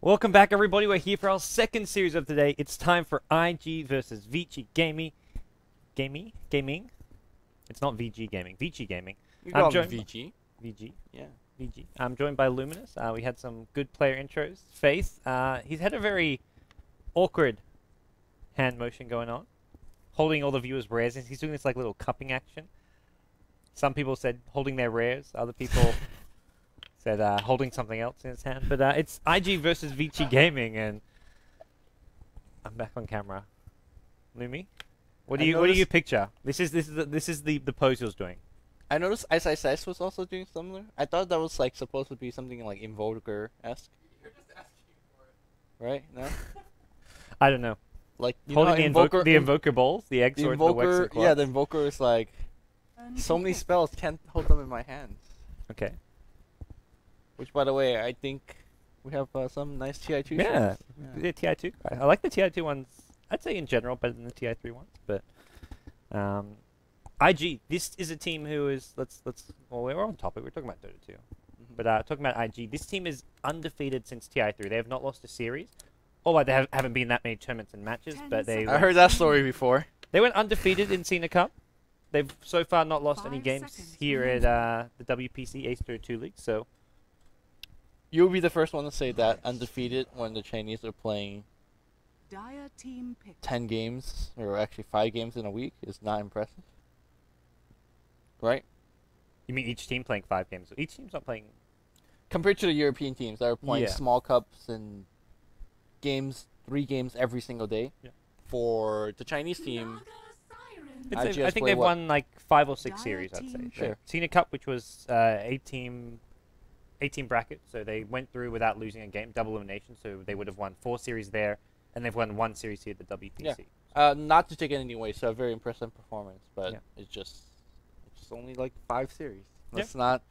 Welcome back, everybody. We're here for our second series of today. It's time for IG versus Vici Gaming. Gaming? It's not VG Gaming. Vici Gaming. You call him VG. VG? Yeah. VG. I'm joined by Luminous. We had some good player intros. Faith, he's had a very awkward hand motion going on, holding all the viewers' rares. He's doing this like little cupping action. Some people said holding their rares. Other people said holding something else in his hand. But it's IG versus Vici Gaming, and I'm back on camera. Lumi, what do you picture? This is the pose he was doing. I noticed SSS was also doing similar. I thought that was like supposed to be something like Invoker-esque. You're just asking for it. Right? No? I don't know. Like Holding the invoker balls, the egg sword, the Wexer yeah, the Invoker is like so many spells, can't hold them in my hands. Okay. Which, by the way, I think we have some nice TI2 Yeah, shots. the TI2. I like the TI2 ones. I'd say in general better than the TI3 ones, but IG. This is a team who is well, we're on topic. We're talking about Dota 2, but talking about IG. This team is undefeated since TI3. They have not lost a series. Although they haven't been that many tournaments and matches, but I heard that story before. They went undefeated in Cena Cup. They've so far not lost any games here at the WPC Ace 2 League. So you'll be the first one to say that undefeated when the Chinese are playing 10 games, or actually 5 games in a week, is not impressive. Right? You mean each team playing 5 games? Each team's not playing. Compared to the European teams that are playing small cups and games, 3 games every single day. Yeah. For the Chinese team, I think they've won like 5 or 6 series, I'd say. Sure. Cena Cup, which was 18 bracket, so they went through without losing a game, double elimination, so they would have won 4 series there, and they've won 1 series here at the WPC. Yeah. Not to take it anyway, so a very impressive performance, but it's only like 5 series. Let's not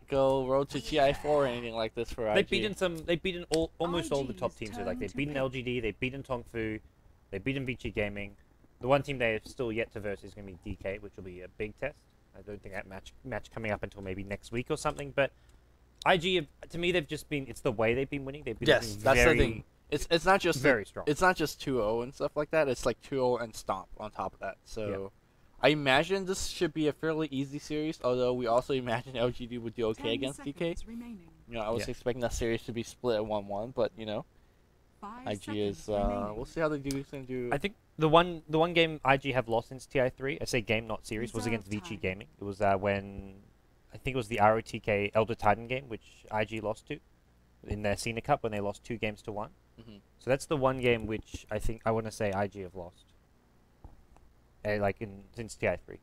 go road to TI4 or anything like this for IG. They've beaten almost all the top teams. So like they've beaten LGD, they've beaten Tongfu, they've beaten Vici Gaming. The one team they have still yet to verse is going to be DK, which will be a big test. I don't think that match coming up until maybe next week or something. But IG, to me, they've just been. It's the way they've been winning. They've been that's the thing. It's not just very strong. It's not just 2-0 and stuff like that. It's like 2-0 and stomp on top of that. So I imagine this should be a fairly easy series. Although we also imagine LGD would do okay against DK. You know, I was expecting that series to be split at 1-1, but you know, IG is. We'll see how they do. I think the one game IG have lost since TI3. I say game, not series, was against Vici Gaming. It was when I think it was the ROTK Elder Titan game, which IG lost to in their Cena Cup when they lost 2 games to 1. So that's the one game which I want to say IG have lost. Since TI3.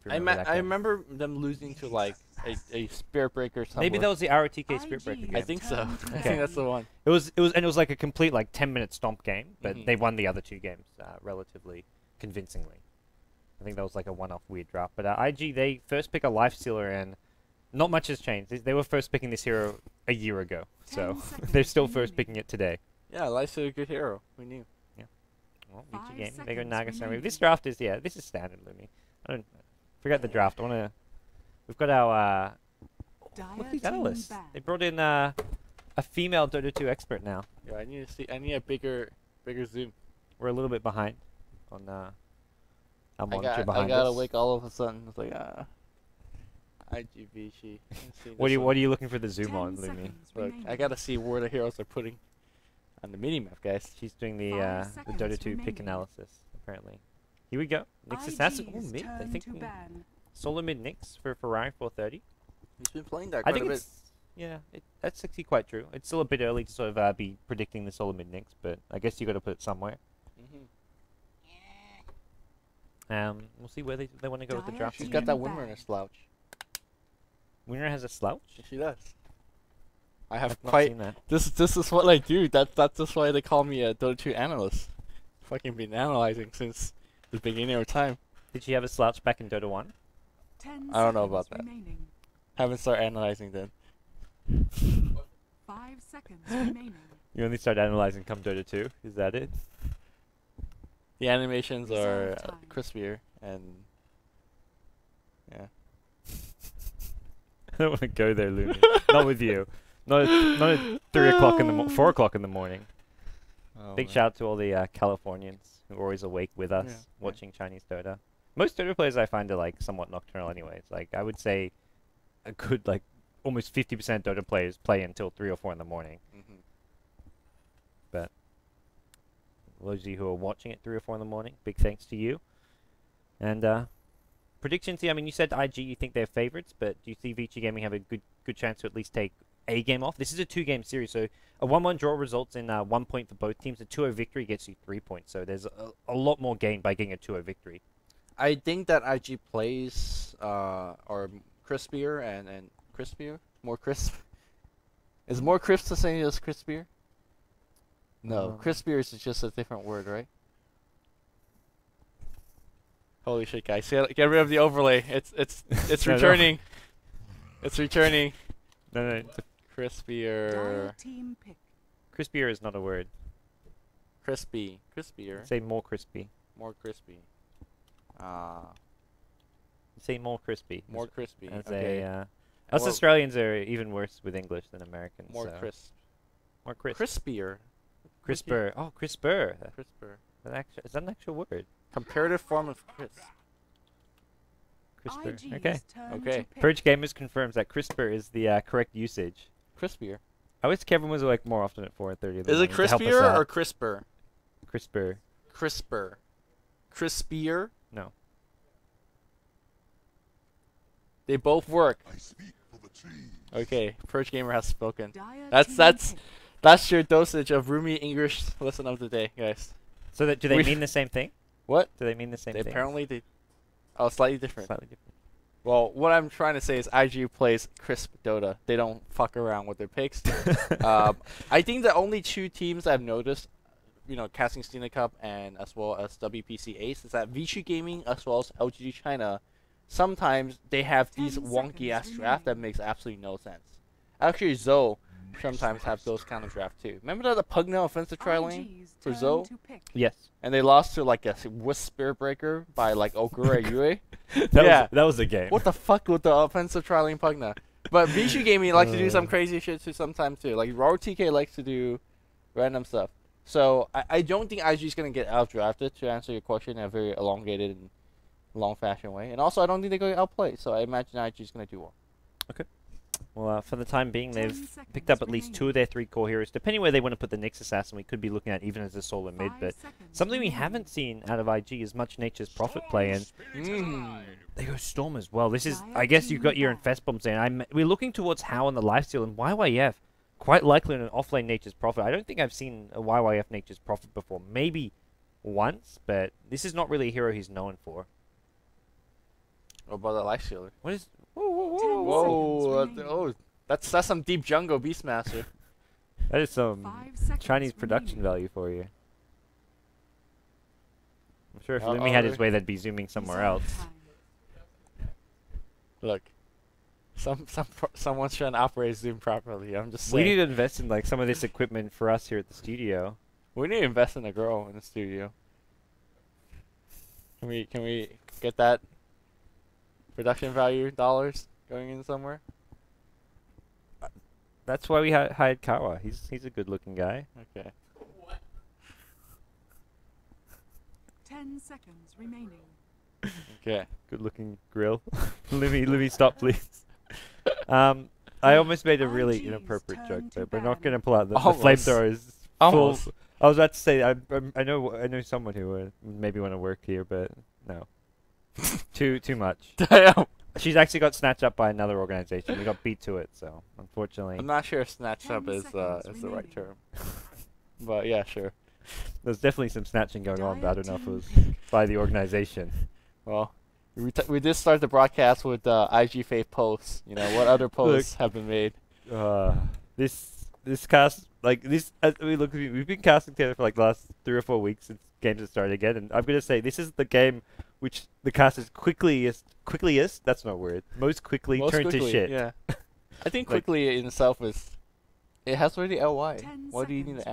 I remember them losing to like a Spirit Breaker somewhere. Maybe that was the ROTK Spirit Breaker game. I think so. I think that's the one. It was like a complete like 10-minute stomp game, but they won the other 2 games relatively convincingly. I think that was like a one-off weird draft. But IG, they first pick a Life Stealer, and not much has changed. They were first picking this hero a year ago, so they're still first picking it today. Yeah, Life Stealer, good hero. We knew. Yeah. Well, Vici Gaming, they go Nagasaki. This draft is this is standard, Lumi. Forget the draft. We've got our look at these analysts. They brought in a female Dota 2 expert now. Yeah, I need a bigger zoom. We're a little bit behind on our monitor behind us. I got awake all of a sudden. It's like IGVC. What are you looking for the zoom on, Lumi? Look, I gotta see where the heroes are putting on the minimap, guys. She's doing the Dota 2 pick analysis apparently. Here we go. Nyx Assassin. Oh, mid. I think solo mid Nyx for Ferrari 430. He's been playing that quite a bit. That's actually quite true. It's still a bit early to sort of be predicting the solo mid Nyx, but I guess you got to put it somewhere. We'll see where they want to go with the draft. She's got that Windrunner slouch. Windrunner has a slouch? She does. I've not seen that. This is what I do. That's just why they call me a Dota 2 analyst. Fucking been analyzing since the beginning of time. Did she have a slouch back in Dota 1? I don't know about that. Haven't started analyzing then. 5 seconds remaining. You only start analyzing come Dota 2? Is that it? The animations are crispier and I don't want to go there, Lumi. Not with you. Not at 3 o'clock in the 4 o'clock in the morning. Oh, Big man. shout out to all the Californians who are always awake with us, Yeah, yeah. watching Chinese Dota. Most Dota players I find are like somewhat nocturnal anyways. Like I would say a good like almost 50% Dota players play until 3 or 4 in the morning. Mhm. But those of you who are watching at 3 or 4 in the morning, big thanks to you. And predictions here, I mean, you said IG, you think they're favorites, but do you see Vici Gaming have a good chance to at least take a game off? This is a 2-game series, so a 1-1 draw results in 1 point for both teams. A 2-0 victory gets you 3 points, so there's a lot more gain by getting a 2-0 victory. I think that IG plays or crispier and crispier, more crisp. Is more crisp the same as crispier? No, crispier is just a different word, right? Holy shit, guys! Get rid of the overlay. It's No, returning. It's returning. No, it's Crispier. crispier is not a word. Crispy. Crispier. Say more crispy. More crispy. Say more crispy. More crispy. As Okay. Us well- Australians are even worse with English than Americans. More so. crisp. More crisp. Crispier. Crisper. Oh, crisper. Crisper. Is that an actual word? Comparative form of crisp. Crisper. Okay. Okay. Purge Gamers confirms that crisper is the correct usage. Crispier. I wish Kevin was like more often at 4:30. Is it crispier or crisper? crisper? Crisper. Crispier? No. They both work. I speak for the team. Okay, Purge Gamer has spoken. That's your dosage of roomy English lesson of the day, guys. So that do they We- mean the same thing? What? Do they mean the same thing? Apparently they. Oh, slightly different. Slightly different. Well, what I'm trying to say is IG plays crisp Dota. They don't fuck around with their picks. I think the only 2 teams I've noticed, casting Stina Cup and as well as WPC Ace, is that Vici Gaming as well as LGD China, sometimes they have these wonky ass draft that makes absolutely no sense. Actually, Zoe sometimes have those kind of draft too. Remember the Pugna offensive tri lane for Zoe? Yes. And they lost to like a Whisper Breaker by like Ogura Yue. That was a game. What the fuck with the offensive tri lane Pugna? But Vici Gaming likes to do some crazy shit too sometimes too. Like Raw TK likes to do random stuff. So I don't think IG is gonna get outdrafted, to answer your question in a very elongated and long fashion way. And also I don't think they're gonna outplay. So I imagine IG is gonna do well. Well, for the time being, they've picked up at least 2 of their 3 core heroes. Depending where they want to put the Nyx Assassin, we could be looking at even as a solo mid. But something we haven't seen out of IG is much Nature's Prophet play, and they go Storm as well. This is, I guess you've got your Infest Bombs there. We're looking towards How on the lifesteal, and YYF quite likely in an offlane Nature's Prophet. I don't think I've seen a YYF Nature's Prophet before. Maybe once, but this is not really a hero he's known for. What about the Life Stealer? What is... Whoa! Oh, that's some deep jungle Beastmaster. That is some Chinese production value for you. I'm sure if Lumi had his way, they'd be zooming somewhere else. Look, someone's trying to operate Zoom properly. I'm just We saying. need to invest in like some of this equipment for us here at the studio. We need to invest in a girl in the studio. Can we get that production value dollars going in somewhere? That's why we hired Kawa. He's a good-looking guy. Okay. 10 seconds remaining. Okay. Good-looking grill. Lumi, stop, please. I almost made a really inappropriate joke though. We're not gonna pull out the flamethrowers. Almost. I was about to say I know someone who maybe want to work here, but no. Too much. Damn. She's actually got snatched up by another organization. We got beat to it, so unfortunately. I'm not sure if snatched up is the right term. But yeah, sure. There's definitely some snatching going on, but I don't know if it was by the organization. Well, we did start the broadcast with IG Faith posts. What other posts have been made? This cast, like this, we've been casting together for like the last 3 or 4 weeks since games have started again, and I'm gonna say this is the game which the cast is quickliest. That's not a word. Most quickly turned to shit. Yeah. I think quickly in itself it has already ly. What do you need to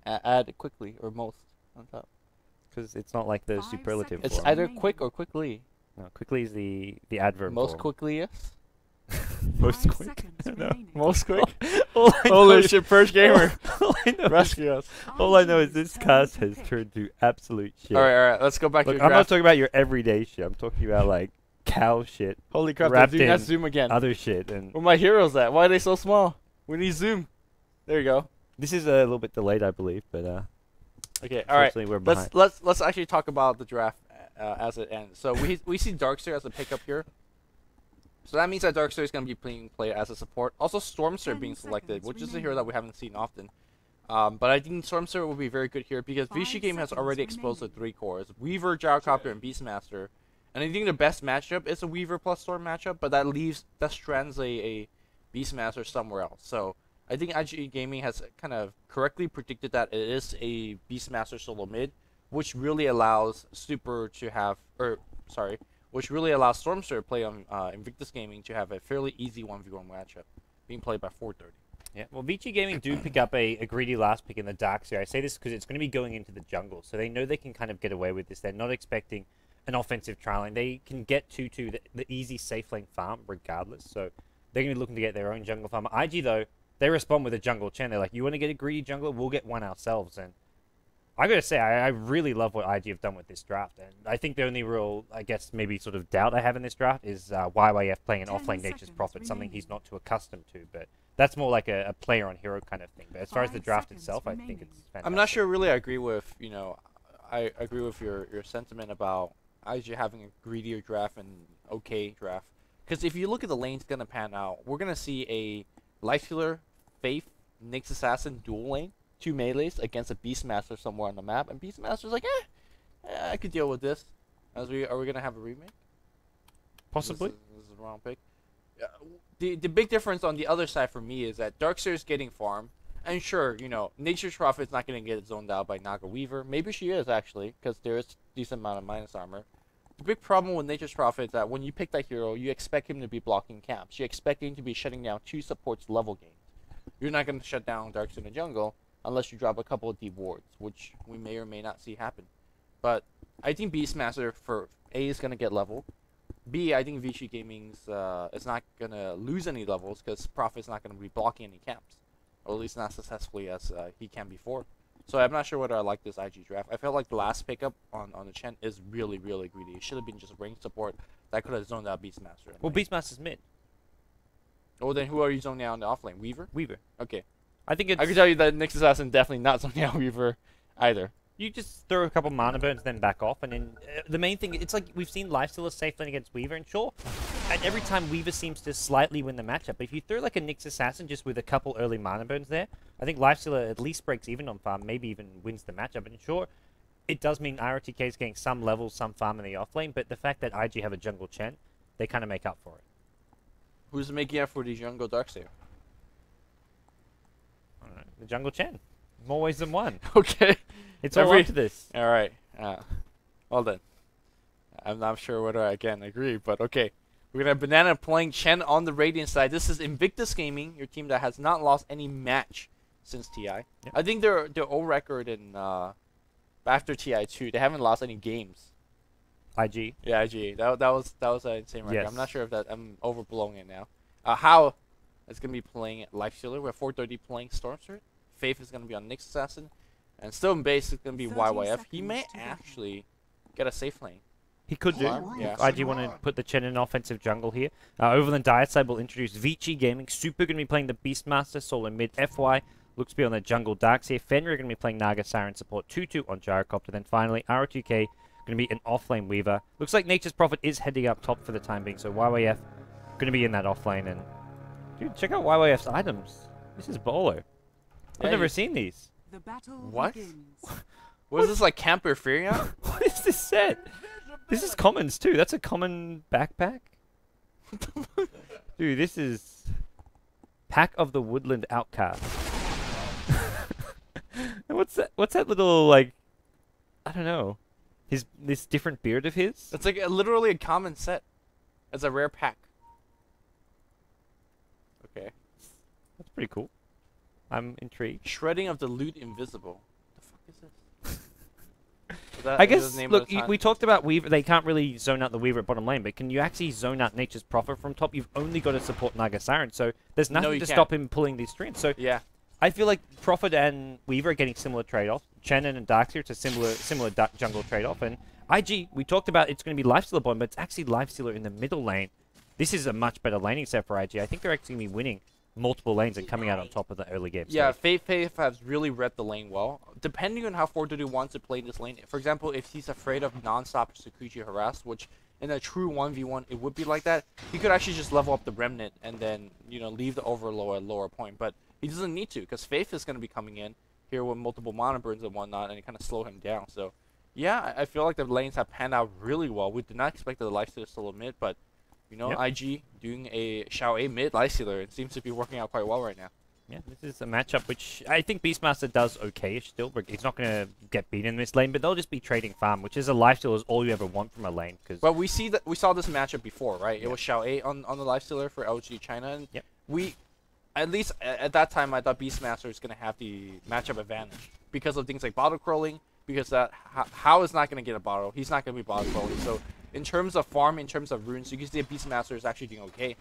add quickly or most on top? Because it's not like the It's form. either quick or quickly. No, quickly is the adverb Most form. quickliest. Most 5 quick. seconds No. remaining. Most quick. All I know Holy is- shit, Purge Gamer. all I know is- Rescue us. all I know is RG's this turn cast to has pick. turned to absolute shit. Alright, let's go back Look, to I'm your not draft. talking about your everyday shit. I'm talking about like cow shit, Holy crap, wrapped dude, that's in Zoom again. other shit, and Where my heroes at? Why are they so small? We need Zoom. There you go. this is a little bit delayed, I believe, but Okay, alright. unfortunately we're behind. Let's actually talk about the draft as it ends. So we see Darkseer as a pickup here. So that means that Darkseer is going to be playing as a support. Also, Stormser 10 being selected, seconds which is a remaining. hero that we haven't seen often. But I think Stormser will be very good here because 5 Vichy Game has seconds already exposed the remaining. 3 cores: Weaver, Gyrocopter, and Beastmaster. And I think the best matchup is a Weaver plus Storm matchup, but that strands a Beastmaster somewhere else. So I think IGE Gaming has kind of correctly predicted that it is a Beastmaster solo mid, which really allows which really allows Stormster to play on Invictus Gaming to have a fairly easy 1v1 matchup, being played by 430. Yeah, well, Vici Gaming do pick up a greedy last pick in the Darkseer. I say this because it's going to be going into the jungle, so they know they can kind of get away with this. They're not expecting an offensive trialing. They can get 2-2, the easy safe lane farm regardless, so they're going to be looking to get their own jungle farm. IG, though, they respond with a jungle Chen. They're like, you want to get a greedy jungler? We'll get one ourselves, and I gotta say, I really love what IG have done with this draft, and I think the only real, I guess, maybe sort of doubt I have in this draft is YYF playing an 10 offlane Nature's seconds Prophet, something he's remaining. not too accustomed to, but that's more like a player on hero kind of thing. But as far as the 5 draft seconds itself, I think remaining. it's fantastic. I'm not sure really I agree with, I agree with your sentiment about IG having a greedier draft and okay draft. Because if you look at the lanes going to pan out, we're going to see a Life Healer, Faith, Nyx Assassin dual lane, 2 melees against a Beastmaster somewhere on the map, and Beastmaster's like, I could deal with this. Are we going to have a remake? Possibly. This is the wrong pick. The big difference on the other side for me is that Darkseer is getting farm. And sure, Nature's Prophet's not going to get zoned out by Naga Weaver. Maybe she is, actually, because there is a decent amount of minus armor. The big problem with Nature's Prophet is that when you pick that hero, you expect him to be blocking camps. You expect him to be shutting down 2 supports level games. You're not going to shut down Darkseer in the jungle unless you drop a couple of deep wards, which we may or may not see happen. But I think Beastmaster for A is going to get level. B, I think Vichy Gaming's is not going to lose any levels because Prophet's not going to be blocking any camps. Or at least not successfully as he can before. So I'm not sure whether I like this IG draft. I felt like the last pickup on the Chen is really, really greedy. It should have been just ranged support that could have zoned out Beastmaster. Well, Beastmaster's mid. Oh, then who are you zoning out in the offlane? Weaver? Weaver. Okay. I think it's... I can tell you that Nyx Assassin definitely not zoning out Weaver either. You just throw a couple mana burns, then back off, and then the main thing, it's like we've seen Lifestealer safe lane against Weaver, and sure, and every time Weaver seems to slightly win the matchup, but if you throw like a Nyx Assassin just with a couple early mana burns there, I think Lifestealer at least breaks even on farm, maybe even wins the matchup, and sure, it does mean IRTK is getting some levels, some farm in the offlane, but the fact that IG have a jungle Chen, they kind of make up for it. Who's making up for the jungle Darkseer? I don't know, the jungle Chen. More ways than one. Okay. It's all up to this. All right. Well then. I'm not sure whether I again agree, but okay. We're gonna have Banana playing Chen on the Radiant side. This is Invictus Gaming, your team that has not lost any match since TI. Yep. I think their old record in after TI 2, they haven't lost any games. IG. Yeah, IG. That was an insane record. Yes. I'm not sure if I'm overblowing it now. How is gonna be playing Lifestealer. We're 430 playing Stormser. Faith is gonna be on Nyx Assassin. And still in base is going to be 30 YYF. He seconds may to go. actually get a safe lane. He could do. Yeah. IG want to put the Chen in offensive jungle here. Over on the Diet side, we'll introduce Vici Gaming. Super going to be playing the Beastmaster, solo mid. FY looks to be on the jungle Darkseer. Fenrir going to be playing Naga Siren support. 2-2 on Gyrocopter. Then finally, ROTK going to be an offlane Weaver. Looks like Nature's Prophet is heading up top for the time being, so YYF going to be in that offlane. And dude, check out YYF's items. This is Bolo. I've Yeah, never you- seen these. The battle What? begins. Was this like Camper Furion? What is this set? This is commons too. That's a common backpack. Dude, this is Pack of the Woodland Outcast. And what's that? What's that little like? I don't know. This different beard of his. It's like literally a common set. It's a rare pack. Okay. That's pretty cool. I'm intrigued. Shredding of the Loot Invisible. The fuck is this? That I is guess, the name of look, the time. we talked about Weaver. They can't really zone out the Weaver at bottom lane, but can you actually zone out Nature's Prophet from top? You've only got to support Naga Siren, so there's No, nothing you to can't. stop him pulling these strings. So Yeah. I feel like Prophet and Weaver are getting similar trade-offs. Chenin and Darkseer, it's a similar jungle trade-off. And IG, we talked about it's going to be Lifestealer bottom, but it's actually Lifestealer in the middle lane. This is a much better laning set for IG. I think they're actually going to be winning multiple lanes and coming out on top of the early game. Yeah, stage. Faith has really read the lane well. Depending on how 432 wants to play this lane, for example, if he's afraid of non-stop Sakuchi harass, which in a true 1v1 it would be like that, he could actually just level up the Remnant and then, you know, leave the Overlord at lower point. But he doesn't need to, because Faith is going to be coming in here with multiple mana burns and whatnot, and it kind of slow him down. So, yeah, I feel like the lanes have panned out really well. We did not expect the Lifestealer to still mid, but, you know, Yep. IG doing a Shao A mid Lifestealer. It seems to be working out quite well right now. Yeah, this is a matchup which I think Beastmaster does okay-ish still, but he's not going to get beaten in this lane, but they'll just be trading farm, which is a Lifestealer is all you ever want from a lane. Cause But we saw this matchup before, right? It was Shao A on the Lifestealer for LG China, and Yep. we, at least at that time, I thought Beastmaster is going to have the matchup advantage because of things like bottle crawling, because that How is not going to get a bottle. He's not going to be bottle crawling. So in terms of farm, in terms of runes, you can see that Beastmaster is actually doing okay.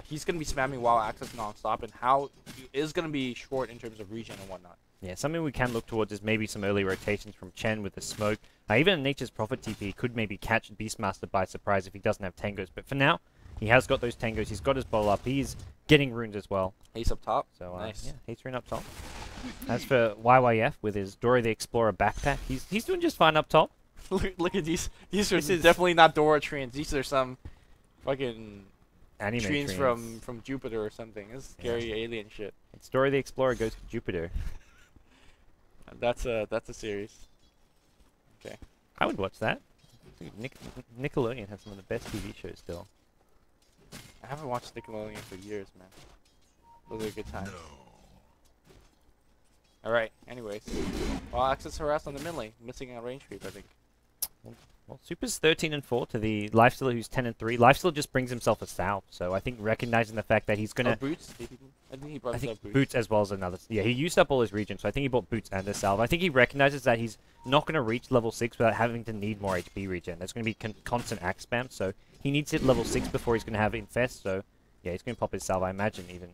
He's going to be spamming wild access non-stop, and How is going to be short in terms of regen and whatnot. yeah, something we can look towards is maybe some early rotations from Chen with the smoke. Even Nature's Prophet TP could maybe catch Beastmaster by surprise if he doesn't have tangos. But for now, he has got those tangos. He's got his bowl up. He's getting runes as well. Ace up top. So Nice. yeah, he's rune up top. As for YYF with his Dora the Explorer backpack, he's doing just fine up top. Look at these. These are This is- definitely not Dora treants. These are some fucking Anime treants treants. from Jupiter or something. This is scary alien shit. It's Dora the Explorer goes to Jupiter. That's a series. Okay. I would watch that. Dude, Nickelodeon has some of the best TV shows still. I haven't watched Nickelodeon for years, man. Those are good times. Alright, anyways. Well, access harassed on the mid lane. Missing a range creep, I think. Well, Super's 13 and 4 to the Lifestealer who's 10 and 3. Lifestealer just brings himself a salve, so I think recognizing the fact that he's Oh, gonna, Boots? I think he brought I think himself boots as well as another. Yeah, he used up all his regen, so I think he bought boots and a salve. I think he recognizes that he's not gonna reach level 6 without having to need more HP regen. There's gonna be constant axe spam, so he needs to hit level 6 before he's gonna have infest. So yeah, he's gonna pop his salve. I imagine even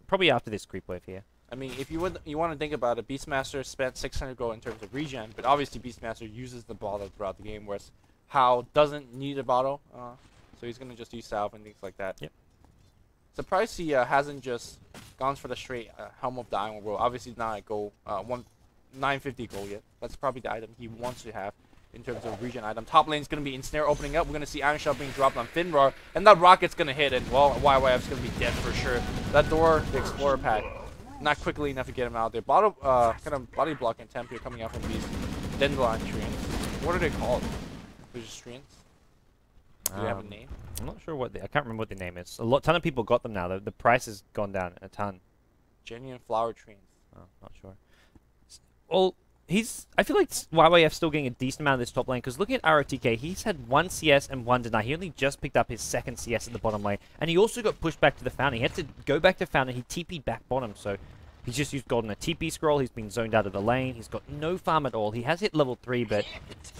probably after this creep wave here. I mean, if you want to think about it, Beastmaster spent 600 gold in terms of regen, but obviously Beastmaster uses the bottle throughout the game, whereas How doesn't need a bottle, so he's gonna just use salve and things like that. Yep. Surprised he hasn't just gone for the straight Helm of the Iron World. Obviously not a gold, 950 gold yet. That's probably the item he wants to have in terms of regen item. Top lane's gonna be Ensnare opening up. We're gonna see Iron Shell being dropped on Finrar, and that rocket's gonna hit, and well, YYF's gonna be dead for sure. That door, the Explorer pack, not quickly enough to get him out there. Kind of body blocking temp here coming out from these Dandelion treants. What are they called? Treants? Do you have a name? I'm not sure what I can't remember what the name is. Ton of people got them now. The price has gone down a ton. Genuine flower treants. Oh, not sure. Well, I feel like YYF's still getting a decent amount of this top lane, because looking at ROTK, he's had 1 CS and 1 deny. He only just picked up his 2nd CS at the bottom lane, and he also got pushed back to the fountain. He had to go back to fountain. He TP'd back bottom, so he's just used gold in a TP scroll. He's been zoned out of the lane. He's got no farm at all. He has hit level 3, but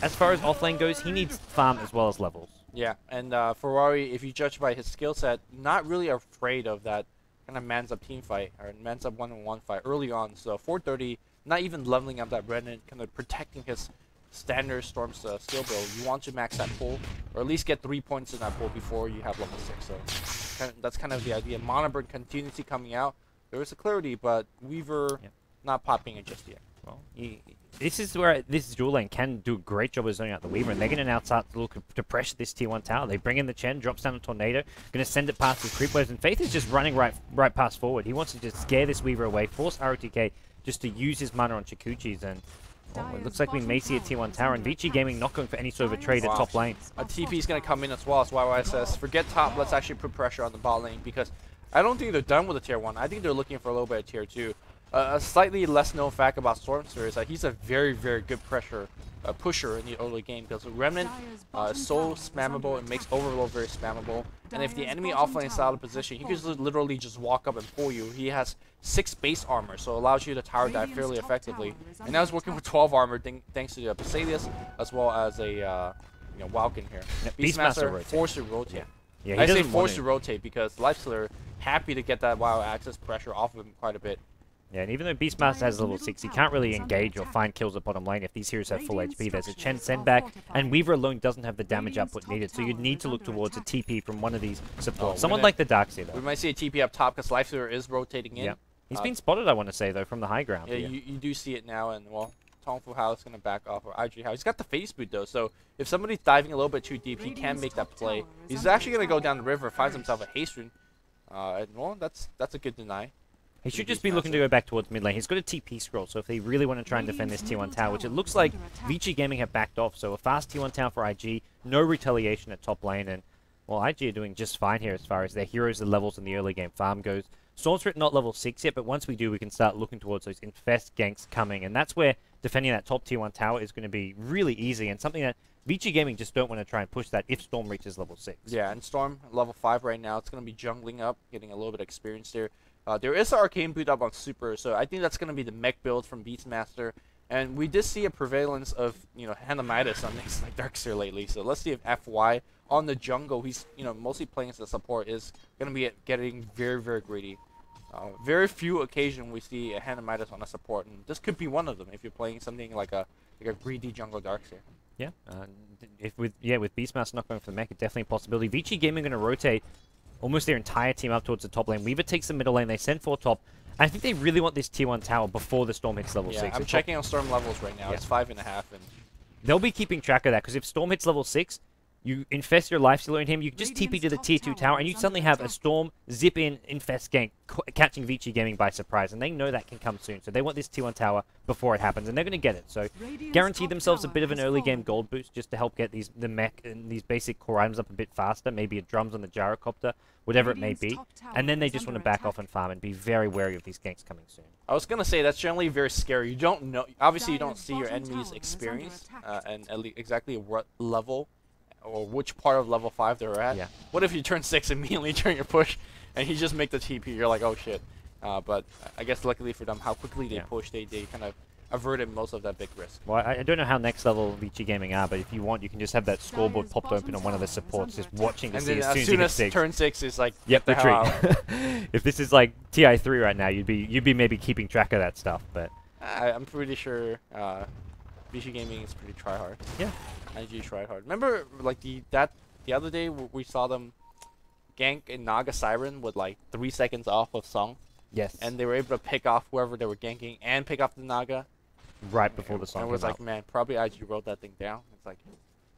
as far as offlane goes, he needs farm as well as levels. Yeah, and Ferrari, if you judge by his skill set, not really afraid of that kind of man's up team fight, or man's up one-on-one fight early on. So 430, not even leveling up that Remnant, kind of protecting his standard Storm's skill build. You want to max that pull, or at least get 3 points in that pull before you have level 6. So that's kind of the idea. Mana burn continuously coming out. There is a clarity, but Weaver not popping it just yet. Well, this is where this dual lane can do a great job of zoning out the Weaver, and they're going to now start to look to pressure this tier 1 tower. They bring in the Chen, drops down a Tornado, going to send it past the creep waves, and Faith is just running right past forward. He wants to just scare this Weaver away, force ROTK just to use his mana on Chikuchis, and well, it looks like we may see a tier 1 tower, and Vici Gaming not going for any sort of a trade at top lane. A TP is going to come in as well, as YY says, forget top, let's actually put pressure on the bot lane, because I don't think they're done with the tier 1. I think they're looking for a little bit of tier 2. A slightly less known fact about Stormster is that he's a very, very good pressure pusher in the early game because Remnant is so spammable, it makes Overload very spammable, and if the enemy offlane is out of position, he can just literally just walk up and pull you. He has 6 base armor, so it allows you to tower dive fairly effectively. And now he's working with 12 armor thanks to the Basilius as well as a Walken here. Beastmaster forced to rotate. Yeah, I say forced to rotate because Lifestealer happy to get that wild access pressure off of him quite a bit. Yeah, and even though Beastmaster has level 6, he can't really engage or find kills at bottom lane if these heroes have full HP. There's a Chen send back, and Weaver alone doesn't have the damage output needed, so you'd need to look towards a TP from one of these supports. Someone like the Darkseer, though. We might see a TP up top because Lifestealer is rotating in. Yeah. He's been spotted, I want to say, though, from the high ground. Yeah, you do see it now, and, well, Tongfu Hao is going to back off, or IG Hao. He's got the face boot, though, so if somebody's diving a little bit too deep, he can make that play. He's actually going to go down the river, finds himself a haste rune. And, well, that's a good deny. He should just be looking to go back towards mid lane. He's got a TP scroll, so if they really want to try and defend this T1 tower, which it looks like Vici Gaming have backed off, so a fast T1 tower for IG, no retaliation at top lane, and, well, IG are doing just fine here as far as their heroes and levels in the early game farm goes. Stormspirit not level 6 yet, but once we do, we can start looking towards those infest ganks coming, and that's where defending that top T1 tower is going to be really easy, and something that Vici Gaming just don't want to try and push that if Storm reaches level 6. Yeah, and Storm, level 5 right now, it's going to be jungling up, getting a little bit of experience there. There is an Arcane boot up on Super, so I think that's going to be the mech build from Beastmaster. And we did see a prevalence of, Hanamitis on things like Darkseer lately. So let's see if FY on the jungle, he's, mostly playing as a support, is going to be getting very, very greedy. Very few occasions we see a Hanamitis on a support, and this could be one of them if you're playing something like a greedy jungle Darkseer. Yeah, with Beastmaster not going for the mech, it's definitely a possibility. Vici Gaming going to rotate almost their entire team up towards the top lane. Weaver takes the middle lane, they send 4 top. And I think they really want this T1 tower before the Storm hits level 6. I'm checking on Storm levels right now. Yeah. It's 5.5. And they'll be keeping track of that, because if Storm hits level 6, you infest your Lifestealer in him, you can just TP to the tier 2 tower, and you suddenly have a Storm zip in, infest gank, catching Vici Gaming by surprise. And they know that can come soon, so they want this T1 tower before it happens, and they're going to get it. So guarantee themselves a bit of an early game gold boost just to help get the mech and these basic core items up a bit faster, maybe a drums on the gyrocopter, whatever it may be. And then they just want to back off and farm and be very wary of these ganks coming soon. I was going to say, that's generally very scary. You don't know, obviously you don't see your enemy's experience and exactly what level or which part of level 5 they're at. Yeah. What if you turn 6 immediately during your push and you just make the TP? You're like, oh shit. But I guess luckily for them, how quickly they push, they kind of averted most of that big risk. Well, I don't know how next level Vici Gaming are, but if you want, you can just have that scoreboard popped open on one of the supports, just watching to see as soon as turn 6 is like, yep, the tree. If this is like TI3 right now, you'd be maybe keeping track of that stuff. But I'm pretty sure Vici Gaming is pretty tryhard. Yeah. IG tryhard. Remember, like the other day we saw them gank in Naga Siren with like 3 seconds off of Song. Yes. And they were able to pick off whoever they were ganking and pick off the Naga. Right before the song. And it was like, man, probably IG wrote that thing down. It's like,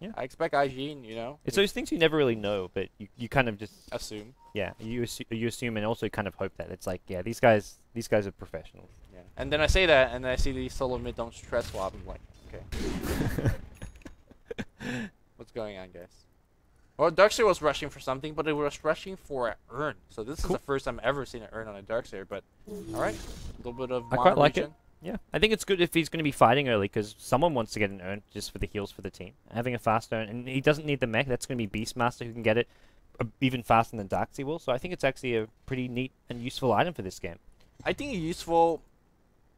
yeah, I expect IG, It's those things you never really know, but you kind of just assume. Yeah, you assume and also kind of hope that it's like, yeah, these guys are professionals. Yeah. And then I say that, and then I see these solo mid don't stress swap. I'm like, okay. What's going on, guys? Well, Darkseer was rushing for something, but it was rushing for an urn. So this is the first time I've ever seen an urn on a Darkseer, but alright. A little bit of I quite like it. Yeah, I think it's good if he's going to be fighting early, because someone wants to get an urn just for the heals for the team. Having a fast urn, and he doesn't need the mech, that's going to be Beastmaster who can get it even faster than Darkseer will, so I think it's actually a pretty neat and useful item for this game. I think it's useful,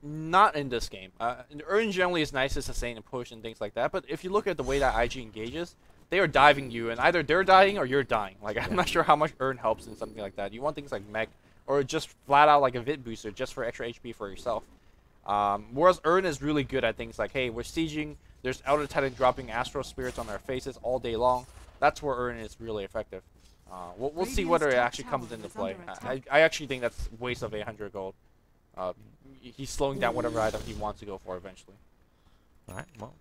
not in this game. The urn generally is nice to sustain and push and things like that, but if you look at the way that IG engages, they are diving you, and either they're dying or you're dying. Like, I'm not sure how much urn helps in something like that. You want things like mech, or just flat out like a Vit booster, just for extra HP for yourself. Whereas urn is really good at things like, hey, we're sieging, there's Elder Titan dropping Astral Spirits on our faces all day long. That's where urn is really effective. We'll see whether it actually comes into play. I actually think that's a waste of 800 gold. He's slowing down whatever item he wants to go for eventually. Alright, well,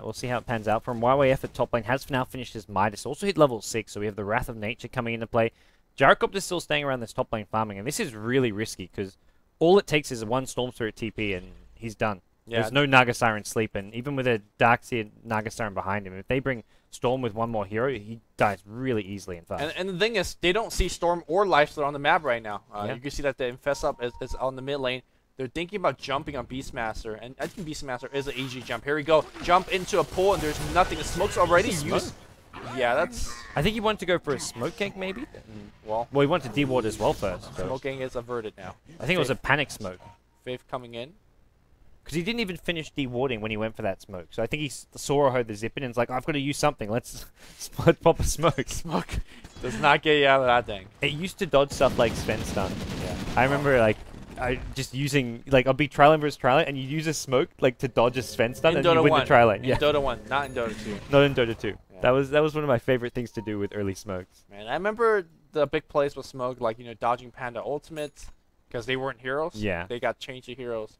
we'll see how it pans out. From YYF at top lane has now finished his Midas. Also hit level 6, so we have the Wrath of Nature coming into play. Gyrocopter's still staying around this top lane farming, and this is really risky, because all it takes is one Storm Spirit TP, and he's done. Yeah. There's no Naga Siren sleep, and even with a Darkseer Naga Siren behind him, if they bring Storm with one more hero, he dies really easily and fast. And the thing is, they don't see Storm or Lifestealer on the map right now. You can see that the Infest Up is on the mid lane. They're thinking about jumping on Beastmaster, and I think Beastmaster is an easy jump. Here we go. Jump into a pool, and there's nothing. The smoke's already used. Yeah, that's... I think he wanted to go for a smoke gank, maybe? Well, Well, he wanted to de-ward as well first. So. smoking is averted now. I think it was a panic smoke. Faith coming in. Because he didn't even finish de-warding when he went for that smoke. So I think he saw her the zip in and was like, I've got to use something. Let's pop a smoke. Smoke does not get you out of that thing. It used to dodge stuff like Sven stun. Yeah. I remember like I just using like I'll be trialing versus trialing and you use a smoke like to dodge a Sven stun In and Dota you win 1. the trialing. In Yeah. Dota 1, not in Dota 2. Not in Dota 2. Yeah. That was one of my favorite things to do with early smokes. Man, I remember the big plays with smoke, like, you know, dodging Panda ultimates, because they weren't heroes. Yeah. They got changed to heroes.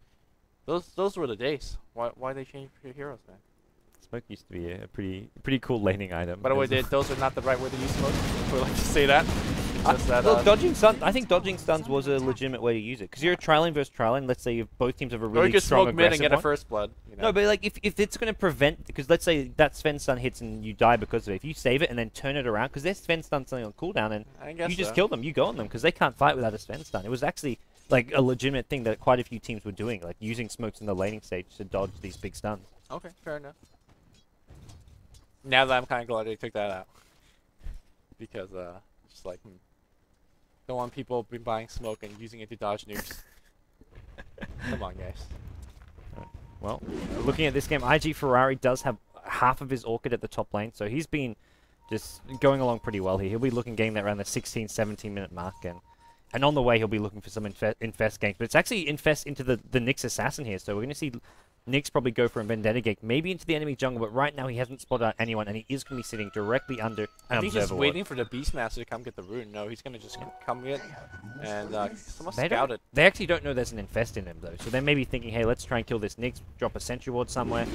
Those were the days. Why they changed your heroes, man? Smoke used to be a pretty cool laning item. By the way, those are not the right way to use smoke. We like to say that. Just that Look, dodging stun. I think dodging stuns was a legitimate way to use it because you're trialing versus trialing. Let's say if both teams have a or really you could strong smoke mid and aggressive get a one. first blood. You know? No, but like if it's going to prevent, because let's say that Sven stun hits and you die because of it. If you save it and then turn it around, because their Sven stun's something on cooldown and I guess you just so. kill them, you go on them because they can't fight without a Sven stun. It was actually like a legitimate thing that quite a few teams were doing, like using smokes in the laning stage to dodge these big stuns. Okay, fair enough. Now that I'm kind of glad they took that out, because it's just like don't want people be buying smoke and using it to dodge nukes. Come on, guys. Well, looking at this game, IG Ferrari does have half of his Orchid at the top lane, so he's been just going along pretty well here. He'll be looking game that around the 16, 17 minute mark, and on the way he'll be looking for some infest ganks. But it's actually infest into the Nyx assassin here, so we're going to see Nyx probably go for a vendetta gank, maybe into the enemy jungle, but right now he hasn't spotted out anyone, and he is going to be sitting directly under an I think he's observer ward. waiting for the Beastmaster to come get the rune. No, he's gonna just come get and someone They scout it. They actually don't know there's an infest in him though, so they may be thinking, hey, let's try and kill this Nyx, drop a sentry ward somewhere.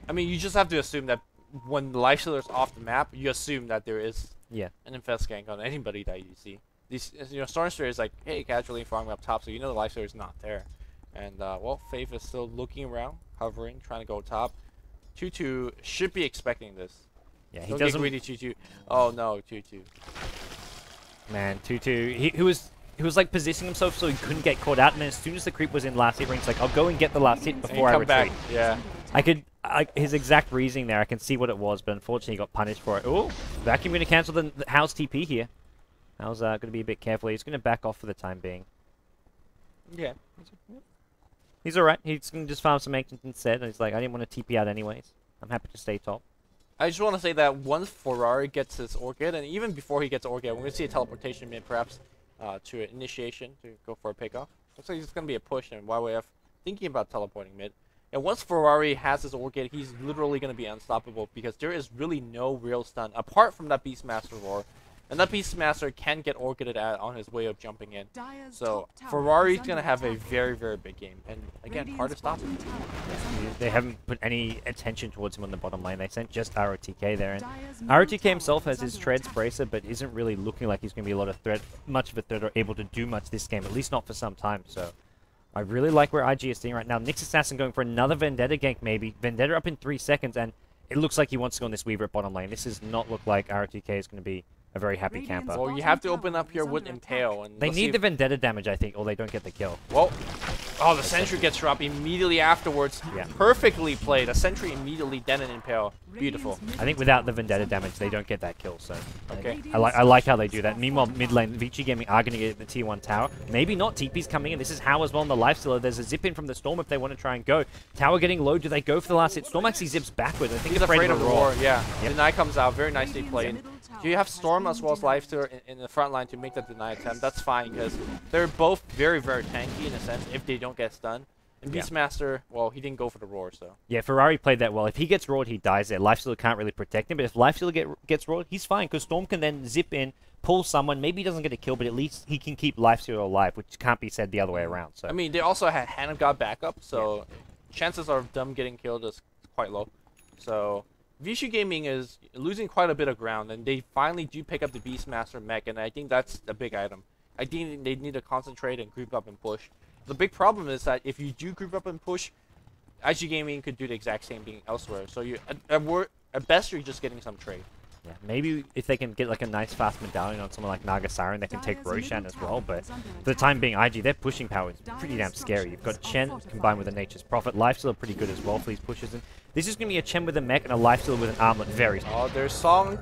I mean, you just have to assume that when the life stealer's off the map, you assume that there is Yeah. an infest gank on anybody that you see. These, you know, Stormster is like, hey, casually farming up top, so you know the life stealer's not there. And well, Faith is still looking around, hovering, trying to go top. 2-2 should be expecting this. Yeah, he Don't get doesn't. greedy, 2-2. Oh no, 2-2. Man, 2-2. He was like positioning himself so he couldn't get caught out, and then as soon as the creep was in last hit ring, it's like, I'll go and get the last hit And before I come retreat. back. Yeah. His exact reasoning there, I can see what it was, but unfortunately he got punished for it. Oh, Vacuum going to cancel the How's TP here. How's going to be a bit careful. He's going to back off for the time being. Yeah. He's alright. He's going to just farm some ancient instead, and he's like, I didn't want to TP out anyways. I'm happy to stay top. I just want to say that once Ferrari gets his Orchid, and even before he gets Orchid, we're going to see a teleportation mid perhaps to an initiation to go for a pickoff. Looks like it's going to be a push, and YYF thinking about teleporting mid. And once Ferrari has his Orchid, he's literally going to be unstoppable because there is really no real stun apart from that Beastmaster roar. And that Beastmaster can get Orchided on his way of jumping in. So Ferrari's going to have a very, very big game. And again, hard to stop him. They haven't put any attention towards him on the bottom lane. They sent just ROTK there. And ROTK himself has his Treads Bracer, but isn't really looking like he's going to be a lot of much of a threat or able to do much this game, at least not for some time. So I really like where IG is sitting right now. Nyx Assassin going for another Vendetta gank maybe. Vendetta up in 3 seconds, and it looks like he wants to go on this Weaver at bottom lane. This does not look like ROTK is going to be a very happy camper. Well, you have to open up here with Impale. And They need the Vendetta damage, I think, or they don't get the kill. Well, oh, the Sentry gets dropped immediately afterwards. Yeah. Perfectly played. A Sentry immediately, then an Impale. Beautiful. I think without the Vendetta damage, they don't get that kill, so Okay. I like how they do that. Meanwhile, mid lane, Vici Gaming are going to get the tier 1 tower. Maybe not. TP's coming in. This is how as well on the Lifestealer. There's a zip in from the Storm if they want to try and go. Tower getting low. Do they go for the last hit? Storm actually zips backwards. I think He's afraid of the the roar. Yeah. Yep. Deny comes out. Very nicely played. You have Storm as well as Lifestealer in the front line to make that deny attempt. That's fine because they're both very, very tanky in a sense if they don't get stunned. And Yeah. Beastmaster, well, he didn't go for the roar, so. Yeah, Ferrari played that well. If he gets roared, he dies there. Lifestealer can't really protect him, but if Lifestealer gets roared, he's fine because Storm can then zip in, pull someone. Maybe he doesn't get a kill, but at least he can keep Lifestealer alive, which can't be said the other way around. So I mean, they also had Hand of God backup, so chances of them getting killed is quite low. So Vishu Gaming is losing quite a bit of ground, and they finally do pick up the Beastmaster mech, and I think that's a big item. I think they need to concentrate and group up and push. The big problem is that if you do group up and push, IG Gaming could do the exact same thing elsewhere. So you, at best, you're just getting some trade. Yeah, maybe if they can get like a nice fast medallion on someone like Naga Siren, they can take Roshan as well. But for the time being, IG, their pushing power is pretty damn scary. You've got Chen combined with a Nature's Prophet. Lifestealer pretty good as well for these pushes. And this is going to be a Chen with a mech and a Lifestealer with an armlet. Very Oh, there's Song.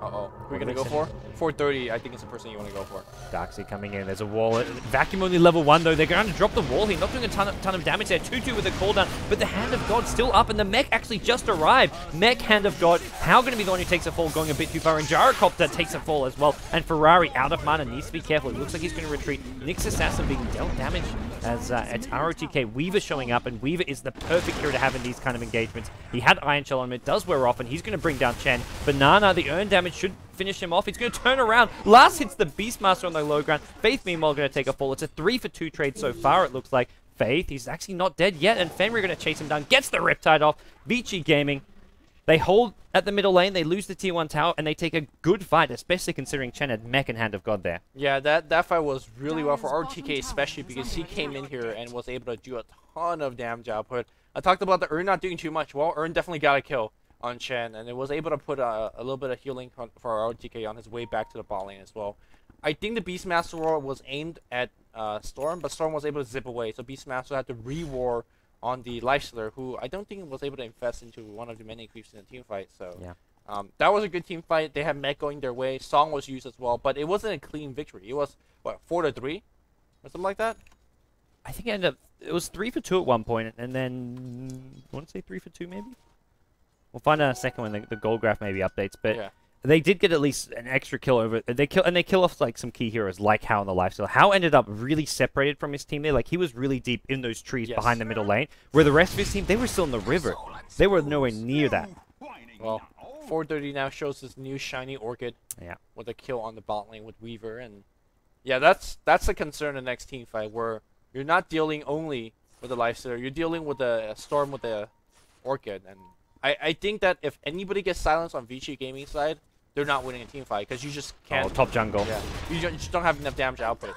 Uh-oh. Who are we going to go for? 430, I think it's the person you want to go for. Darkseid coming in. There's a wall. Vacuum only level 1, though. They're going to drop the wall here. Not doing a ton of damage there. 2-2 with a cooldown. But the Hand of God still up, and the mech actually just arrived. Mech, Hand of God. How going to be the one who takes a fall, going a bit too far. And Gyrocopter takes a fall as well. And Ferrari out of mana. Needs to be careful. It looks like he's going to retreat. Nyx Assassin being dealt damage as it's ROTK. Weaver showing up, and Weaver is the perfect hero to have in these kind of engagements. He had Iron Shell on him. It does wear off, and he's going to bring down Chen. Banana, the earn damage should finish him off. He's going to turn around. Last hits the Beastmaster on the low ground. Faith, meanwhile, going to take a fall. It's a 3-for-2 trade so far, it looks like. Faith, he's actually not dead yet, and Fenrir going to chase him down. Gets the Riptide off. Vici Gaming, they hold at the middle lane. They lose the tier 1 tower, and they take a good fight, especially considering Chen had mech and Hand of God there. Yeah, that fight was really well for RTK, especially because he came in here and was able to do a ton of damage output. I talked about the Urn not doing too much. Well, Urn definitely got a kill on Chen, and it was able to put a little bit of healing for RTK on his way back to the bot lane as well. I think the Beastmaster Roar was aimed at Storm, but Storm was able to zip away, so Beastmaster had to re-roar on the Lifestealer, who I don't think was able to infest into one of the many creeps in the team fight. So yeah, that was a good team fight. They had mech going their way. Song was used as well, but it wasn't a clean victory. It was, what, 4-3? Or something like that? I think it was 3-for-2 at one point, and then, I want to say 3-for-2 maybe? We'll find out in a second when the goal graph maybe updates, but yeah, they did get at least an extra kill over. They kill off like some key heroes like Hao and the Lifesteal. Hao ended up really separated from his team there. Like he was really deep in those trees behind the middle lane, where the rest of his team, they were still in the river. They were nowhere near that. Well, 430 now shows this new shiny Orchid. Yeah, with a kill on the bot lane with Weaver, and yeah, that's a concern in the next team fight where you're not dealing only with the Lifestealer, you're dealing with a Storm with the Orchid, and I think that if anybody gets silenced on Vici Gaming side, they're not winning a team fight because you just can't. Oh, top jungle. Yeah, you just don't have enough damage output.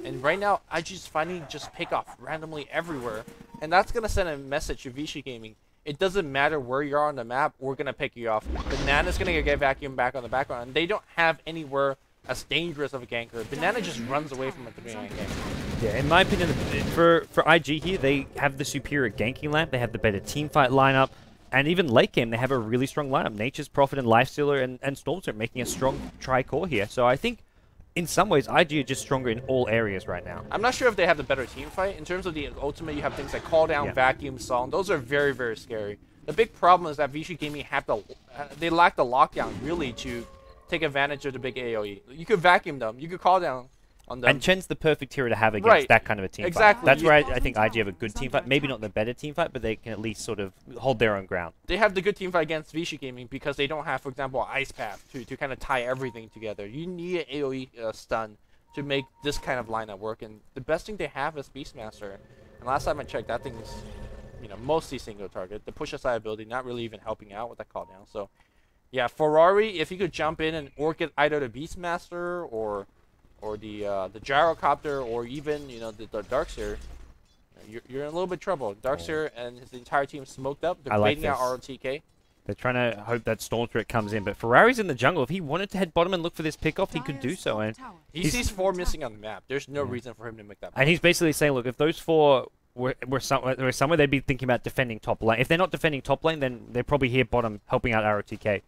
And right now, IG's finding just pick off randomly everywhere, and that's gonna send a message to Vici Gaming. It doesn't matter where you are on the map, we're gonna pick you off. Banana's gonna get vacuumed back on the background, and they don't have anywhere as dangerous of a ganker. Banana just runs away from a 3-9 gank. Yeah, in my opinion, for IG here, they have the superior ganking lamp. They have the better team fight lineup. And even late game, they have a really strong lineup. Nature's Prophet and Lifestealer and Stormstorm making a strong tri-core here. So I think, in some ways, IG are just stronger in all areas right now. I'm not sure if they have the better team fight. In terms of the ultimate, you have things like Call Down, Vacuum, Song. Those are very, very scary. The big problem is that Vici Gaming they lack the lockdown, really, to take advantage of the big AoE. You could Vacuum them. You could Call Down on them. And Chen's the perfect hero to have against that kind of a team fight. That's where I think IG have a good team fight. Maybe not the better team fight, but they can at least sort of hold their own ground. They have the good team fight against Vici Gaming because they don't have, for example, Ice Path to kind of tie everything together. You need an AoE stun to make this kind of lineup work, and the best thing they have is Beastmaster. And last time I checked, that thing's, you know, mostly single target. The push aside ability not really even helping out with that call down. So, yeah, Ferrari, if you could jump in and orchid either the Beastmaster or the Gyrocopter or even, you know, the Darkseer, you're in a little bit of trouble. Darkseer and his entire team smoked up. They're baiting out ROTK. They're trying to hope that Storm Threat comes in, but Ferrari's in the jungle. If he wanted to head bottom and look for this pickoff, he could do so. And he sees 4 missing on the map. There's no reason for him to make that. And he's basically saying, look, if those 4 were somewhere, they'd be thinking about defending top lane. If they're not defending top lane, then they're probably here bottom helping out ROTK.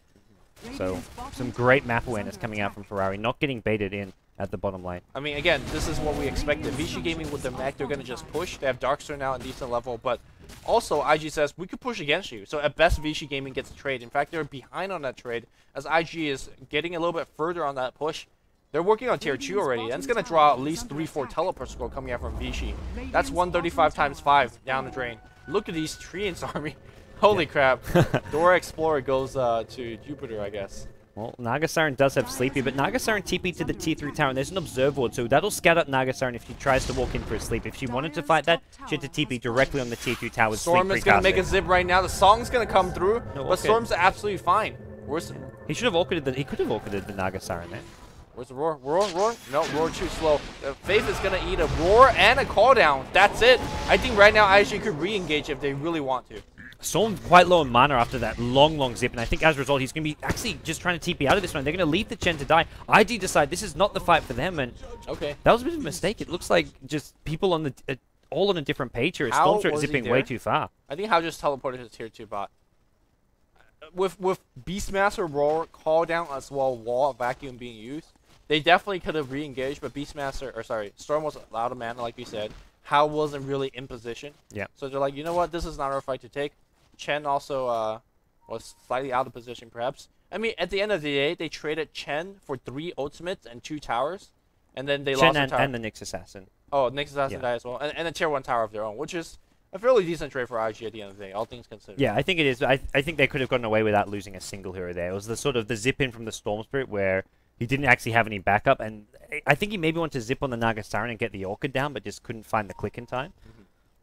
So some great map awareness coming out from Ferrari, not getting baited in at the bottom lane. I mean, again, this is what we expected. Vici Gaming with their mech, they're going to just push. They have Darkseer now at decent level, but also IG says, we could push against you. So at best, Vici Gaming gets a trade. In fact, they're behind on that trade as IG is getting a little bit further on that push. They're working on tier 2 already, and it's going to draw at least 3-4 teleport score coming out from Vici. That's 135 times 5 down the drain. Look at these treants army. Holy crap. Dora Explorer goes to Jupiter, I guess. Well, Naga Siren does have Sleepy, but Naga Siren TP to the Tier 3 tower, and there's an Observer Ward, so that'll scout out Naga Siren if she tries to walk in for a sleep. If she wanted to fight that, she had to TP directly on the Tier 2 tower with Storm is going to make a zip right now. The song's going to come through, but Storm's absolutely fine. Where's he should have orchided he could have orchided the Naga Siren there. Where's the roar? Roar? No, roar too slow. Faith is going to eat a roar and a call down. That's it. I think right now IG could re-engage if they really want to. Storm quite low in mana after that long zip, and I think as a result, he's going to be actually just trying to TP out of this one. They're going to leave the Chen to die. IG decide this is not the fight for them, and that was a bit of a mistake. It looks like just people on the all on a different page here. Storm's zipping way too far. I think How just teleported his tier 2 bot. With Beastmaster Roar call down as well, wall vacuum being used, they definitely could have re-engaged, but Storm was out of mana, like you said. How wasn't really in position. Yeah. So they're like, you know what, this is not our fight to take. Chen also was slightly out of position, perhaps. I mean, at the end of the day, they traded Chen for 3 ultimates and 2 towers, and then they lost the tower. And the Nyx Assassin. Oh, Nyx Assassin died as well, and a tier 1 tower of their own, which is a fairly decent trade for IG at the end of the day, all things considered. Yeah, I think it is. I think they could have gotten away without losing a single hero there. It was the sort of the zip in from the Storm Spirit where he didn't actually have any backup, and I think he maybe wanted to zip on the Naga Siren and get the Orchid down, but just couldn't find the click in time.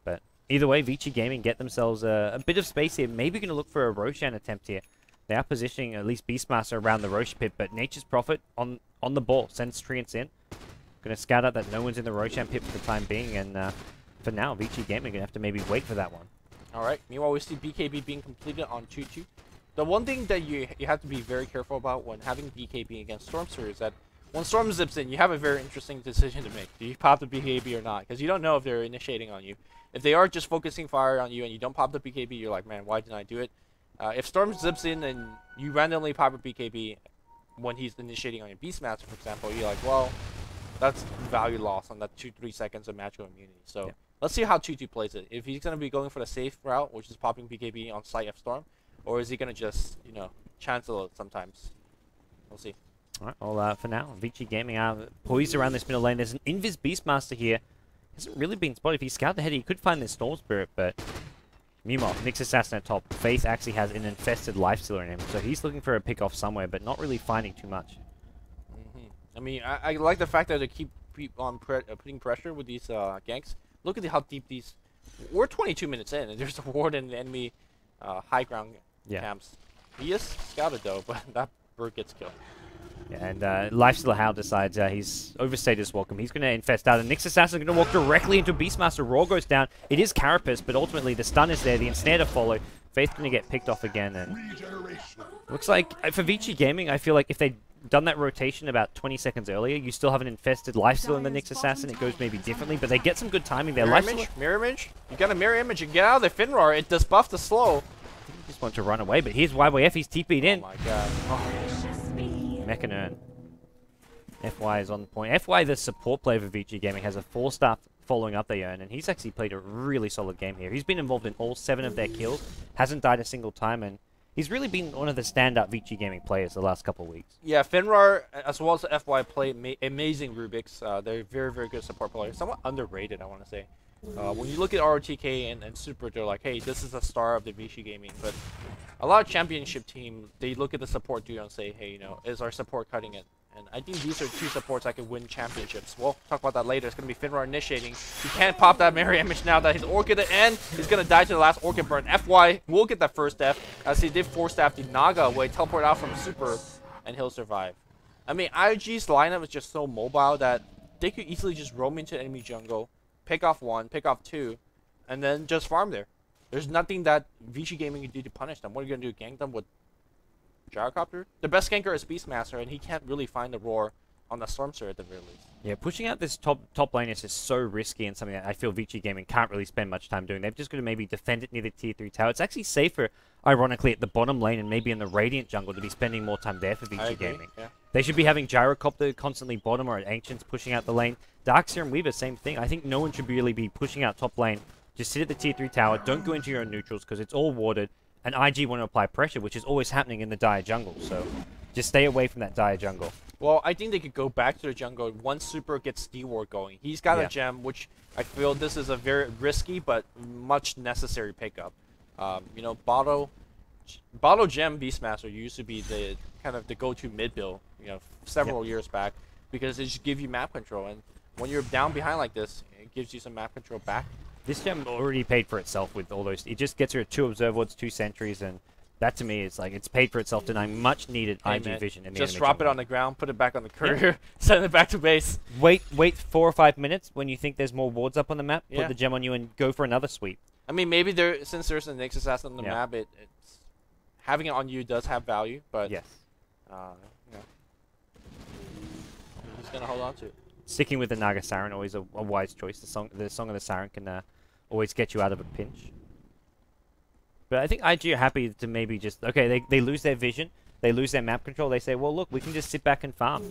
But either way, Vici Gaming get themselves a bit of space here. Maybe going to look for a Roshan attempt here. They are positioning at least Beastmaster around the Rosh pit, but Nature's Prophet on the ball sends Treants in. Going to scout out that no one's in the Roshan pit for the time being, and for now, Vici Gaming going to have to maybe wait for that one. All right. Meanwhile, we see BKB being completed on 2-2. The one thing that you have to be very careful about when having BKB against Stormster is that when Storm zips in, you have a very interesting decision to make. Do you pop the BKB or not? Because you don't know if they're initiating on you. If they are just focusing fire on you and you don't pop the BKB, you're like, man, why didn't I do it? If Storm zips in and you randomly pop a BKB when he's initiating on your Beastmaster, for example, you're like, well, that's value loss on that 2-3 seconds of magical immunity. So let's see how 2-2 plays it. If he's going to be going for the safe route, which is popping BKB on sight of Storm, or is he going to just, you know, chancel it sometimes? We'll see. All right, well, for now, Vici Gaming are poised around this middle lane. There's an Invis Beastmaster here. Hasn't really been spotted. If he scouted ahead, he could find this Storm Spirit, but meanwhile, Nyx Assassin at top. Faith actually has an infested Lifestealer in him, so he's looking for a pick off somewhere, but not really finding too much. I mean, I like the fact that they keep on putting pressure with these ganks. Look at how deep these... We're 22 minutes in, and there's a ward in the enemy high ground camps. He is scouted, though, but that bird gets killed. Yeah, and Lifestealer Hal decides he's overstayed his welcome. He's going to infest out, and Nyx Assassin is going to walk directly into Beastmaster. Roar goes down. It is Carapace, but ultimately the stun is there, the ensnare to follow. Faith's going to get picked off again, and looks like for Vici Gaming, I feel like if they'd done that rotation about 20 seconds earlier, you still have an infested Lifestealer in the Nyx Assassin. It goes maybe differently, but they get some good timing there. Mirror image? You got a mirror image and get out of there, Finrar. It does buff the slow. He just wants to run away, but here's YYF. He's TP'd in. Oh my god. Mechanern. FY is on the point. FY, the support player for Vici Gaming, has a 4-star following up they earn, and he's actually played a really solid game here. He's been involved in all 7 of their kills, hasn't died a single time, and he's really been one of the standout Vici Gaming players the last couple of weeks. Yeah, Finrar, as well as FY, play amazing Rubik's. They're very, very good support players. Somewhat underrated, I want to say. When you look at ROTK and Super, they're like, hey, this is the star of the Vici Gaming. But a lot of championship teams, they look at the support duo and say, hey, you know, is our support cutting it? And I think these are 2 supports that can win championships. We'll talk about that later. It's going to be Finrar initiating. He can't pop that mirror image now that his Orchid at the end is going to die to the last Orchid burn. FY will get that first death as he did 4-staff the Naga away, teleport out from Super, and he'll survive. I mean, IG's lineup is just so mobile that they could easily just roam into enemy jungle, pick off 1, pick off 2, and then just farm there. There's nothing that Vici Gaming can do to punish them. What are you going to do, gank them with Gyrocopter? The best ganker is Beastmaster, and he can't really find the Roar on the Stormster at the very least. Yeah, pushing out this top lane is just so risky and something that I feel Vici Gaming can't really spend much time doing. They've just got to maybe defend it near the tier 3 tower. It's actually safer, ironically, at the bottom lane and maybe in the Radiant jungle to be spending more time there for Vici Gaming. Yeah. They should be having Gyrocopter constantly bottom or at Ancients pushing out the lane. Darkseer and Weaver, same thing. I think no one should really be pushing out top lane. Just sit at the tier 3 tower. Don't go into your own neutrals because it's all warded. And IG want to apply pressure, which is always happening in the Dire jungle. So just stay away from that Dire jungle. Well, I think they could go back to the jungle once Super gets D-Ward going. He's got a gem, which I feel this is a very risky but much necessary pickup. You know, Bottle Gem Beastmaster used to be the kind of the go-to mid build, you know, several years back, because it just gives you map control. And when you're down behind like this, it gives you some map control back. This gem already paid for itself with all those. It just gets her 2 Observe Wards, 2 Sentries, and that to me is like it's paid for itself, denying much needed IG vision in the just drop it on the ground, put it back on the courier, send it back to base. Wait 4 or 5 minutes when you think there's more wards up on the map, put the gem on you and go for another sweep. I mean, maybe since there's a Nyx assassin on the map, it's having it on you does have value, but Yes. you know, I'm just gonna hold on to it. Sticking with the Naga Siren, always a wise choice. The song of the Siren can always get you out of a pinch. But I think IG are happy to maybe just, okay, they lose their vision, they lose their map control, they say, well, look, we can just sit back and farm.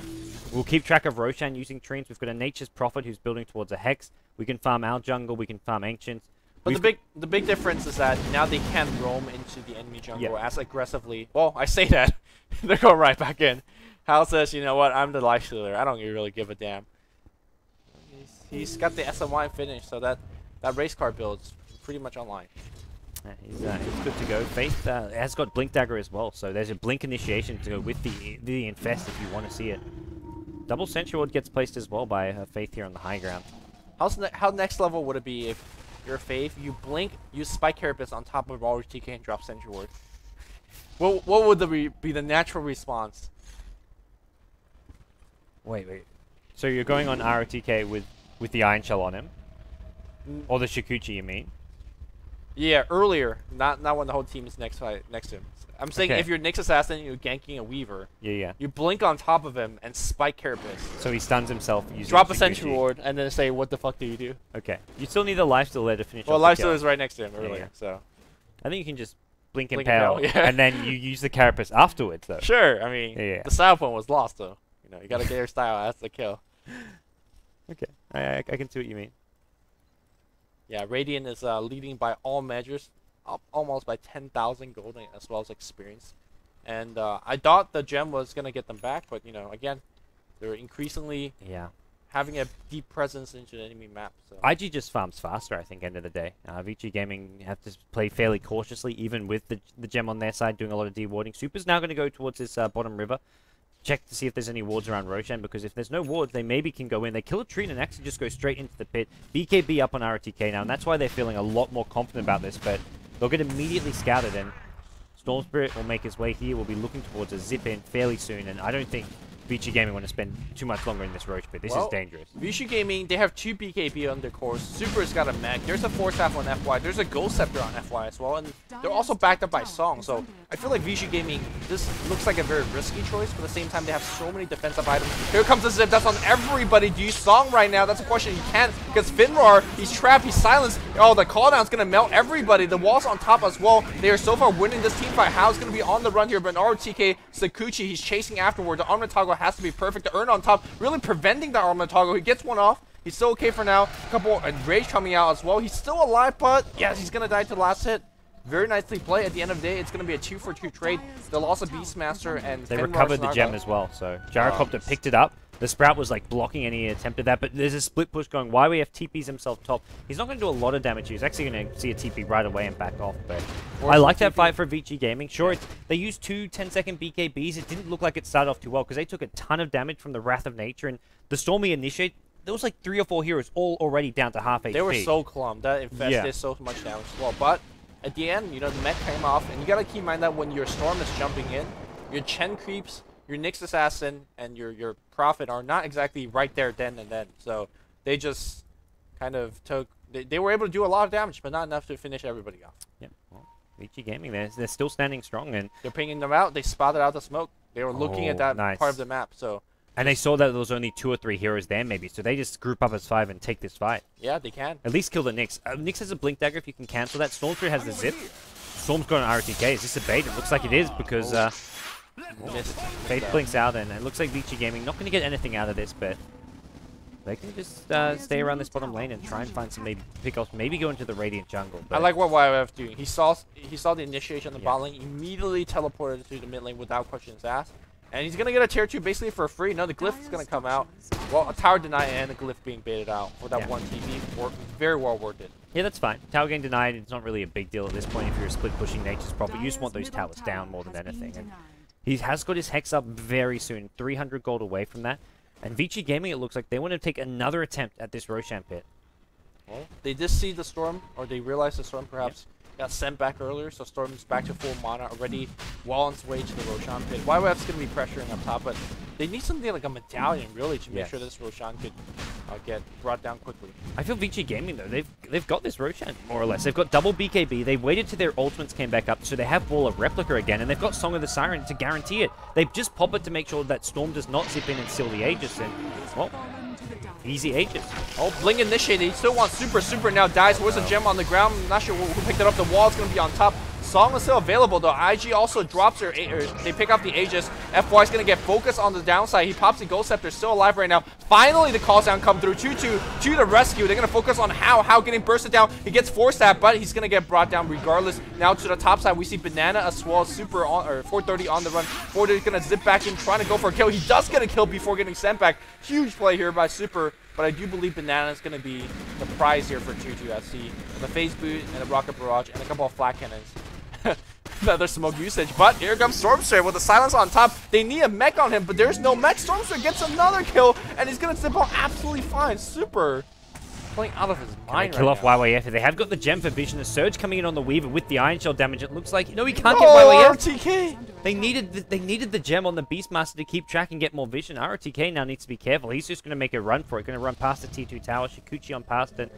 We'll keep track of Roshan using trees. We've got a Nature's Prophet who's building towards a Hex. We can farm our jungle, we can farm Ancients. But the big difference is that now they can roam into the enemy jungle as aggressively. Well, I say that. They're going right back in. Hal says, you know what, I'm the life stealer. I don't really give a damn. He's got the SMY finished, so that race car build's pretty much online. Yeah, he's good to go. Faith has got Blink Dagger as well, so there's a Blink initiation to go with the Infest if you want to see it. Double Sentry Ward gets placed as well by Faith here on the high ground. How next level would it be if you're Faith, you blink, use Spike Carapace on top of TK and drop Sentry Ward? What would be the natural response? Wait. So you're going on ROTK with the Iron Shell on him? Or the Shikuchi, you mean? Yeah, earlier, not when the whole team is next to him. I'm saying if you're Nyx Assassin and you're ganking a Weaver, you blink on top of him and Spike Carapace. So he stuns himself using drop a Shikuchi. Sentry Ward and then say, what the fuck do you do? Okay. You still need the Lifesteal there to finish well, off the Lifesteal is right next to him earlier, so... I think you can just blink Impale, and then you use the Carapace afterwards, though. Sure, I mean, the style point was lost, though. You know, you gotta get your style, that's the kill. Okay, I can see what you mean. Yeah, Radiant is leading by all measures, up almost by 10,000 gold as well as experience. And I thought the gem was going to get them back, but, you know, again, they're increasingly having a deep presence into the enemy map. So. IG just farms faster, I think, end of the day. VG Gaming have to play fairly cautiously, even with the gem on their side doing a lot of dewarding. Super's now going to go towards this bottom river. Check to see if there's any wards around Roshan, because if there's no wards, they maybe can go in. They kill a tree and actually just go straight into the pit. BKB up on ROTK now, and that's why they're feeling a lot more confident about this, but they'll get immediately scouted, and Storm Spirit will make his way here. We'll be looking towards a zip-in fairly soon, and I don't think VG Gaming want to spend too much longer in this Roach pit. This is dangerous. VG Gaming, they have 2 BKB on their course. Super's got a mech. There's a Force Staff on FY. There's a Ghost Scepter on FY as well. And they're also backed up by Song. So I feel like VG Gaming, this looks like a very risky choice. But at the same time, they have so many defensive items. Here comes the Zip. That's on everybody. Do you Song right now? That's a question. You can't, because Finrar, he's trapped. He's silenced. Oh, the cooldown's going to melt everybody. The wall's on top as well. They are so far winning this team fight. How's going to be on the run here? But ROTK, Sakuchi, he's chasing afterward. The armor toggle has to be perfect. The Urn on top, really preventing the armor toggle. He gets one off. He's still okay for now. A couple rage coming out as well. He's still alive, but yes, he's gonna die to the last hit. Very nicely played. At the end of the day, it's gonna be a 2-for-2 trade. The loss of Beastmaster and they recovered the gem as well. So Gyrocopter picked it up. The Sprout was like blocking any attempt at that, but there's a split push going. YWF TPs himself top. He's not going to do a lot of damage. He's actually going to see a TP right away and back off. But I like that fight for VG Gaming. Sure, they used 2 10-second BKBs. It didn't look like it started off too well because they took a ton of damage from the Wrath of Nature, and the Stormy Initiate, there was like 3 or 4 heroes all already down to half HP. They were so clumped. That Infest did so much damage as well. But at the end, you know, the mech came off, and you got to keep in mind that when your Storm is jumping in, your Chen creeps, your Nyx Assassin, and your Prophet are not exactly right there then and then. So they just kind of took... They were able to do a lot of damage, but not enough to finish everybody off. Yeah, well, VG Gaming, they're still standing strong, and they're pinging them out. They spotted out the smoke. They were looking at that part of the map. So and they saw that there was only 2 or 3 heroes there, maybe. So they just group up as 5 and take this fight. Yeah, they can. At least kill the Nyx. Nyx has a Blink Dagger if you can cancel that. Storm Spirit has the Zip. Storm's got an RTK. Is this a bait? It looks like it is because Faith blinks out, and it looks like VG Gaming not going to get anything out of this, but they can just stay around this bottom lane and try and find some maybe pickups, maybe go into the Radiant jungle. I like what YF doing. He saw the initiation on the bot lane, immediately teleported to the mid lane without questions asked, and he's gonna get a tier 2 basically for free. No, the glyph is gonna come out. Well, a tower deny and a glyph being baited out for that one TP. Very well worth it. Yeah, that's fine. Tower getting denied, it's not really a big deal at this point if you're split pushing Nature's Prophet. You just want those towers down more than anything. And he has got his Hex up very soon, 300 gold away from that. And VG Gaming, it looks like they want to take another attempt at this Roshan pit. Well, they did see the storm, or they realized the storm perhaps got sent back earlier, so Storm's back to full mana already, well on its way to the Roshan pit. YYF's going to be pressuring up top, but they need something like a medallion, really, to make sure this Roshan could get brought down quickly. I feel VG Gaming, though, they've got this Roshan, more or less. They've got double BKB, they waited till their ultimates came back up, so they have Wall of Replica again, and they've got Song of the Siren to guarantee it. They just pop it to make sure that Storm does not zip in and seal the Aegis, and, well, easy Aegis. Oh, Blink initiated. He still wants Super. Super now dies. Where's the gem on the ground? I'm not sure who picked it up. The wall is going to be on top. Song is still available, though. IG also drops her. They pick up the Aegis. FY is going to get focused on the downside. He pops the Ghost Scepter. Still alive right now. Finally, the calls down come through. 2-2 to the rescue. They're going to focus on How getting bursted down. He gets forced that, but he's going to get brought down regardless. Now to the top side, we see Banana as well as Super on, or 430 on the run. 430 is going to zip back in, trying to go for a kill. He does get a kill before getting sent back. Huge play here by Super. But I do believe Banana is going to be the prize here for 2-2 SC. The phase boot and a rocket barrage and a couple of flat cannons. Another smoke usage, but here comes Stormster with the silence on top. They need a mech on him, but there's no mech. Stormster gets another kill, and he's going to zip on absolutely fine. Super playing out of his mind Kill right off now. YYF. They have got the gem for vision. The surge coming in on the Weaver with the Iron Shell damage. It looks like, no, he can't get YYF. RTK! They needed the gem on the Beastmaster to keep track and get more vision. ROTK now needs to be careful. He's just going to make a run for it. Going to run past the T2 tower. Shikuchi on past it.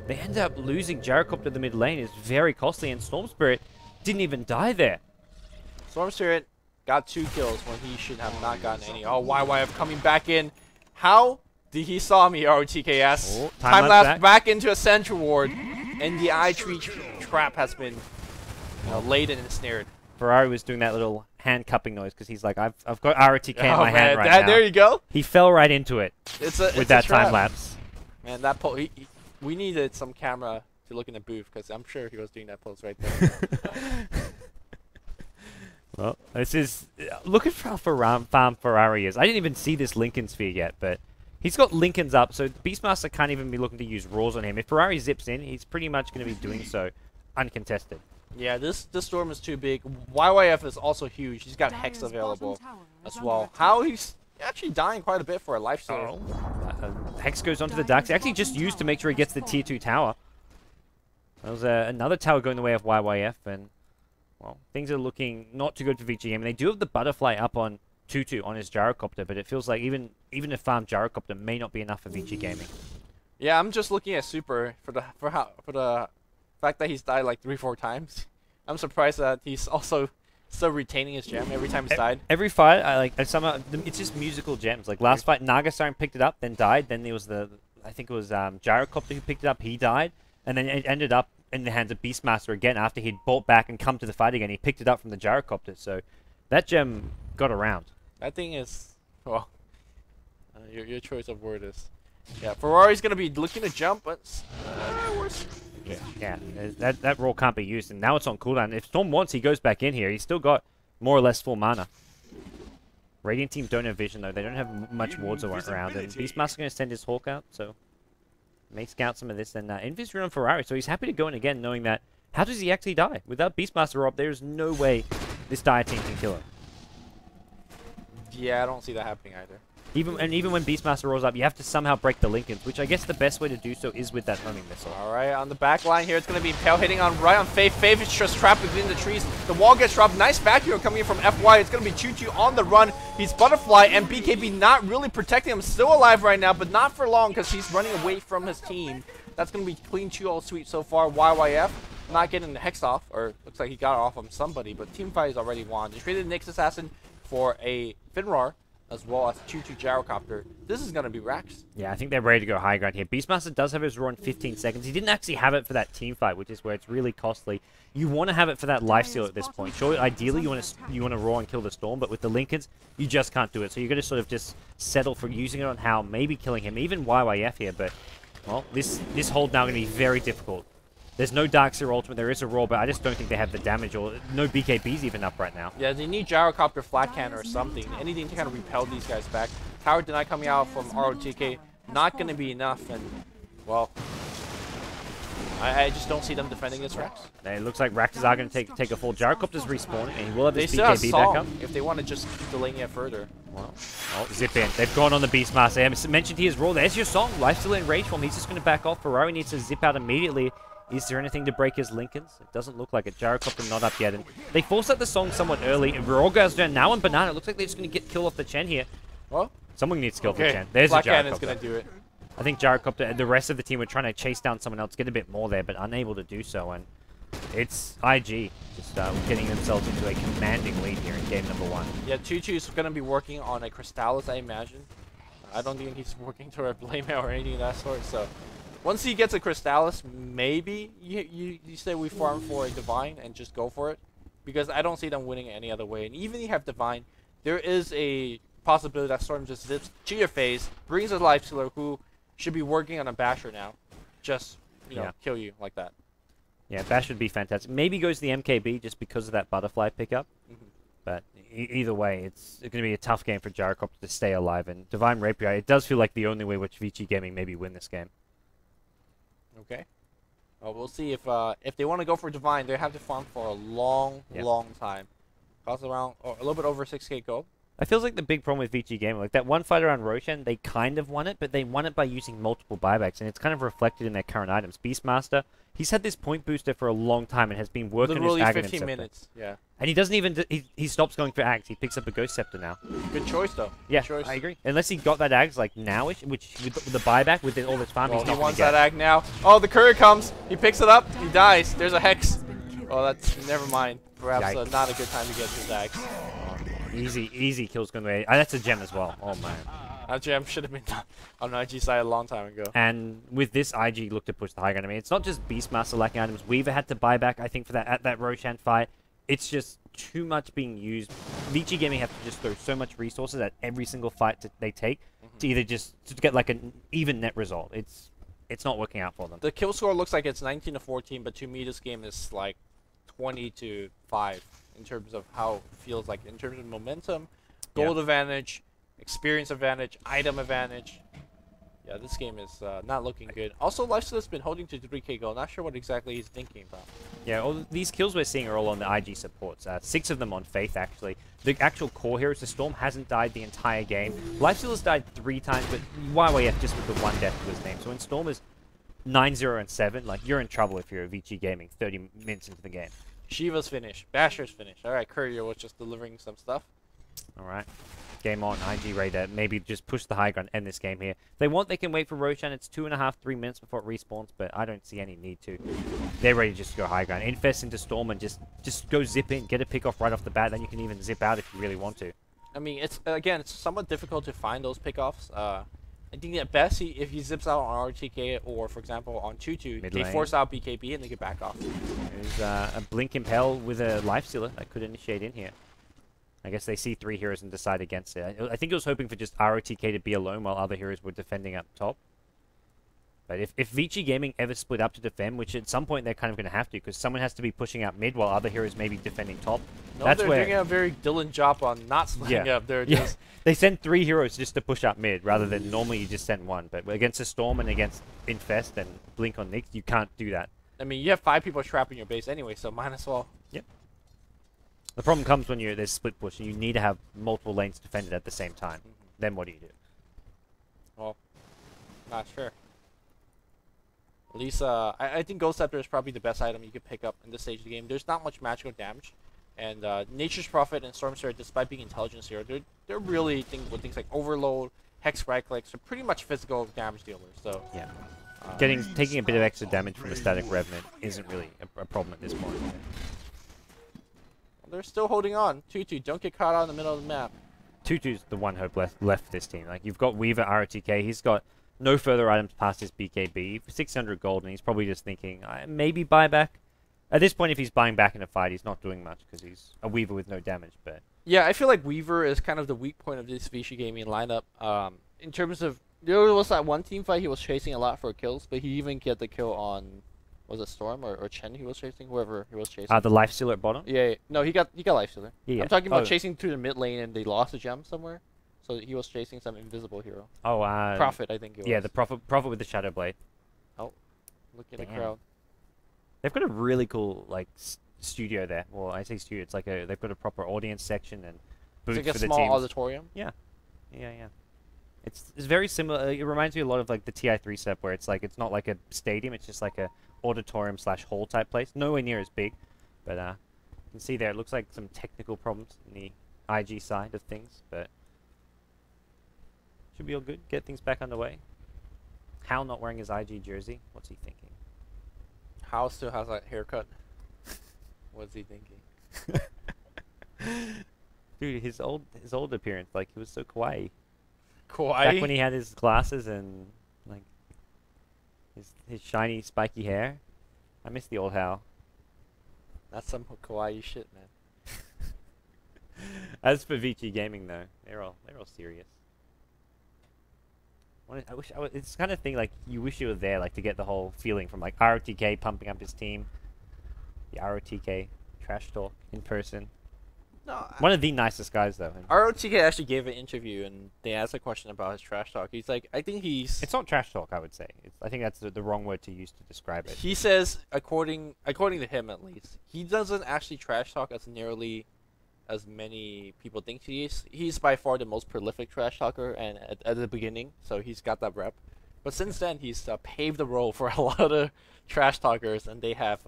They end up losing Gyrocopter the mid lane. It's very costly, and Storm Spirit didn't even die there. Storm Spirit got 2 kills when he should have not gotten any. Oh, YYF coming back in. How did he saw me, ROTKS? Oh, Time lapse back into a Sentry Ward, and the eye tree trap has been laid and ensnared. Ferrari was doing that little hand cupping noise because he's like, I've got ROTK in my hand right now. There you go. He fell right into it with that time lapse. Man, that pose. We needed some camera to look in the booth because I'm sure he was doing that pose right there. Well, this is look at how farm Ferrari is. I didn't even see this Lincoln Sphere yet, but he's got Lincolns up, so Beastmaster can't even be looking to use Raws on him. If Ferrari zips in, he's pretty much going to be doing so uncontested. Yeah, this storm is too big. YYF is also huge. He's got Hex available as well. How he's actually dying quite a bit for a life steal. Hex goes onto the Darks. He actually just used to make sure he gets the tier 2 tower. There was another tower going the way of YYF, and well, things are looking not too good for VG Gaming. They do have the butterfly up on 2-2 on his Gyrocopter, but it feels like even a farm Gyrocopter may not be enough for VG Gaming. Yeah, I'm just looking at Super for the fact that he's died like 3-4 times. I'm surprised that he's also still retaining his gem every time he's died. Every fight, somehow it's just musical gems. Like last fight, Naga Siren picked it up, then died. Then there was I think it was Gyrocopter who picked it up. He died, and then it ended up in the hands of Beastmaster again after he'd bought back and come to the fight again. He picked it up from the Gyrocopter, so that gem got around. That thing is, well, your choice of word is, yeah. Ferrari's gonna be looking to jump, but yeah, that roll can't be used, and now it's on cooldown. If Storm wants, he goes back in here. He's still got more or less full mana. Radiant team don't have vision though; they don't have much wards around, and Beastmaster gonna send his Hawk out, so may scout some of this. And Envy's on Ferrari, so he's happy to go in again, knowing that how does he actually die without Beastmaster up? There's no way this Dire team can kill him. Yeah, I don't see that happening either. Even when Beastmaster rolls up, you have to somehow break the Lincolns, which I guess the best way to do so is with that homing missile. All right, on the back line here, it's going to be Pale hitting right on Faith. Faith is just trapped within the trees. The wall gets dropped. Nice back hero coming in from FY. It's going to be Choo-Choo on the run. He's Butterfly, and BKB not really protecting him. Still alive right now, but not for long because he's running away from his team. That's going to be clean 2-0 sweep so far. YYF not getting the Hex off, or looks like he got it off on somebody, but team fight is already won. They traded Nyx Assassin for a Finrar, as well as Choo-Choo Gyrocopter. This is going to be Rax. Yeah, I think they're ready to go high ground here. Beastmaster does have his Roar in 15 seconds. He didn't actually have it for that team fight, which is where it's really costly. You want to have it for that lifesteal at this point. Sure, ideally you want to Roar and kill the Storm, but with the Lincolns, you just can't do it. So you're going to sort of just settle for using it on How, maybe killing him, even YYF here. But, well, this hold now going to be very difficult. There's no Darkseer ultimate, there is a Roar, but I just don't think they have the damage, or no BKBs even up right now. Yeah, they need Gyrocopter, Flat Cannon, or something. Anything to kind of repel these guys back. Tower deny coming out from ROTK, not going to be enough, and, well, I just don't see them defending this Rax. It looks like Rax is going to take a fall. Gyrocopter's respawning, and he will have his BKB BKB back up. If they want to just keep delaying it further. Well, zip in. They've gone on the Beastmaster. I mentioned he has Roar. There's your song. Lifesteal in rage form. He's just going to back off. Ferrari needs to zip out immediately. Is there anything to break his Lincolns? It doesn't look like it. Gyrocopter not up yet. And they forced out the song somewhat early. And Virolga's down now on Banana. It looks like they're just going to get kill off the Chen here. Well, someone needs to kill off the okay. Chen. There's Black a Cannon's Gyrocopter. going to do it. I think Gyrocopter, the rest of the team were trying to chase down someone else, get a bit more there, but unable to do so. And it's IG just getting themselves into a commanding lead here in game number 1. Yeah, Choo-Choo's going to be working on a Crystallis, I imagine. I don't think he's working toward a Blade Mail or anything of that sort. So once he gets a Crystallis, maybe you say we farm for a Divine and just go for it. Because I don't see them winning any other way. And even if you have Divine, there is a possibility that Storm just zips to your face, brings a Life Stealer who should be working on a Basher now. Just, you know, kill you like that. Yeah, Bash would be fantastic. Maybe goes the MKB just because of that Butterfly pickup. But either way, it's going to be a tough game for Gyrocopter to stay alive. And Divine Rapier, it does feel like the only way which Vici Gaming maybe win this game. Okay. Well, we'll see if they want to go for Divine, they have to farm for a long time. Costs around a little bit over 6k gold. That feels like the big problem with VG Gaming. Like that one fight around Roshan, they kind of won it, but they won it by using multiple buybacks, and it's kind of reflected in their current items. Beastmaster, he's had this point booster for a long time and has been working literally his Aghanim 15 Scepter. minutes, yeah. And he doesn't even, he stops going for Ags. He picks up a Ghost Scepter now. Good choice, though. Yeah, Good choice. I agree. Unless he got that Ags like nowish, which with the buyback, with all this farm, Well, he's not he wants gonna that Ag now. Oh, the courier comes. He picks it up. He dies. There's a Hex. Oh, that's, never mind. Perhaps not a good time to get his Ags. Easy kills going away. That's a gem as well. Oh, man. That gem should have been done on the IG side a long time ago. And with this, IG looked to push the high ground. I mean, it's not just Beastmaster lacking items. Weaver had to buy back, I think, for that at that Roshan fight. It's just too much being used. Vici Gaming have to just throw so much resources at every single fight they take to either just to get like an even net result. It's not working out for them. The kill score looks like it's 19 to 14, but to me this game is like 20 to 5 in terms of how it feels like. In terms of momentum, gold advantage, experience advantage, item advantage. Yeah, this game is not looking good. Also, Lifesteal's been holding to 3k gold. Not sure what exactly he's thinking about. Yeah, all these kills we're seeing are all on the IG supports. 6 of them on Faith, actually. The actual core heroes, the Storm hasn't died the entire game. Lifesteal has died 3 times, but YYF just with the 1 death to his name. So when Storm is 9-0 and 7, like, you're in trouble if you're a Vici Gaming 30 minutes into the game. Shiva's finished. Basher's finished. Alright, Courier was just delivering some stuff. Alright. Game on. IG ready to maybe just push the high ground, end this game here. If they want, they can wait for Roshan. It's 2.5, 3 minutes before it respawns, but I don't see any need to. They're ready just to go high ground. Infest into Storm and just go zip in. Get a pick off right off the bat. Then you can even zip out if you really want to. I mean, it's again, it's somewhat difficult to find those pickoffs. I think at best, if he zips out on RTK or, for example, on Choo-Choo, they force out BKB and they get back off. There's a Blink Impel with a Life Stealer that could initiate in here. I guess they see 3 heroes and decide against it. I think it was hoping for just ROTK to be alone while other heroes were defending up top. But if Vici Gaming ever split up to defend, which at some point they're kind of going to have to, because someone has to be pushing out mid while other heroes may be defending top. No, that's they're doing a very Dylan job on not splitting up. They're just... They send 3 heroes just to push up mid, rather than normally you just send 1. But against a Storm and against Infest and Blink on Nyx, you can't do that. I mean, you have 5 people trapped in your base anyway, so might as well. Yep. The problem comes when there's split push, and you need to have multiple lanes defended at the same time. Then what do you do? Well, not sure. At least, I think Ghost Scepter is probably the best item you could pick up in this stage of the game. There's not much magical damage. And Nature's Prophet and Storm Spirit, despite being intelligence here, they're really with things like Overload, Hex right clicks, are pretty much physical damage dealers. So yeah, taking a bit of extra damage from a static Revenant isn't really a problem at this point. Well, they're still holding on. Tutu, don't get caught out in the middle of the map. Tutu's the one hope left for this team. Like, you've got Weaver, ROTK, he's got no further items past his BKB, 600 gold, and he's probably just thinking, maybe buy back. At this point, if he's buying back in a fight, he's not doing much because he's a Weaver with no damage. But yeah, I feel like Weaver is kind of the weak point of this Vici Gaming lineup. In terms of, there was that one team fight he was chasing a lot for kills, but he even get the kill on, was it Storm or Chen he was chasing? Whoever he was chasing. The Life Stealer at bottom? Yeah, no, he got Life Stealer. Yeah. I'm talking about chasing through the mid lane and they lost a gem somewhere. So he was chasing some invisible hero. Oh, Prophet, I think it was. Yeah, the Prophet with the Shadow Blade. Oh, look at the crowd. They've got a really cool studio there. Well, I say studio. It's like they've got a proper audience section and booths it's like for a the small teams. auditorium. Yeah. It's very similar. It reminds me a lot of like the TI3 setup where it's like it's not like a stadium. It's just like a auditorium slash hall type place. Nowhere near as big, but you can see there it looks like some technical problems in the IG side of things, but should be all good. Get things back underway. Hal not wearing his IG jersey. What's he thinking? Hal still has that haircut. What's he thinking? Dude, his old appearance, like he was so kawaii. Kawaii? Back when he had his glasses and like his shiny spiky hair. I miss the old Hal. That's some kawaii shit, man. As for VG Gaming though, they're all serious. I wish it's kind of thing like you wish you were there, like to get the whole feeling from like ROTK pumping up his team, the ROTK trash talk in person. No, one of the nicest guys though. ROTK actually gave an interview and they asked a question about his trash talk. He's like, I think he's. It's not trash talk, I would say. I think that's the wrong word to use to describe it. He says, according to him at least, he doesn't actually trash talk as nearly as many people think he is. He's by far the most prolific trash talker, and at the beginning, so he's got that rep. But since then, he's paved the road for a lot of trash talkers, and they have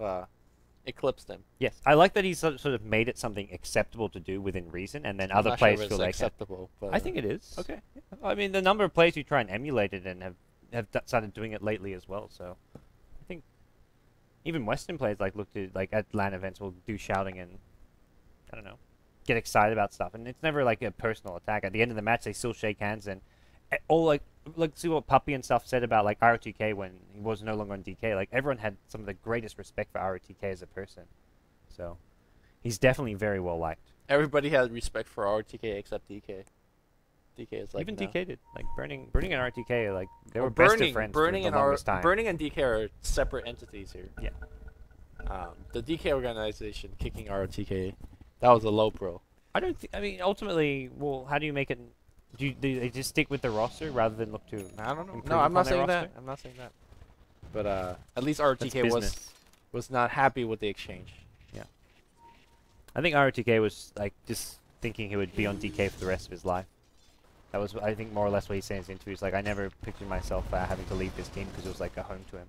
eclipsed him. Yes, I like that he's sort of made it something acceptable to do within reason, and then other players feel like acceptable. But, I think it is. Okay. Yeah. I mean, the number of players who try and emulate it and have started doing it lately as well. So, I think even Western players like look to like at LAN events will do shouting and I don't know, get excited about stuff, and it's never like a personal attack. At the end of the match, they still shake hands and all like see what Puppy and stuff said about like ROTK when he was no longer on DK. Like everyone had some of the greatest respect for ROTK as a person, so he's definitely very well liked. Everybody had respect for ROTK except DK. DK is like even no. DK did. Like Burning and ROTK like they were best of friends for the longest time. Burning and DK are separate entities here. Yeah. The DK organization kicking ROTK. That was a low pro. I mean, ultimately, well, how do you make it? Do they just stick with the roster rather than look to? I don't know. improve No, I'm upon not their saying roster? that. I'm not saying that. But at least ROTK was not happy with the exchange. Yeah. I think ROTK was like just thinking he would be on DK for the rest of his life. That was, I think, more or less what he said in his interviews. Like, I never pictured myself having to leave this team because it was like a home to him.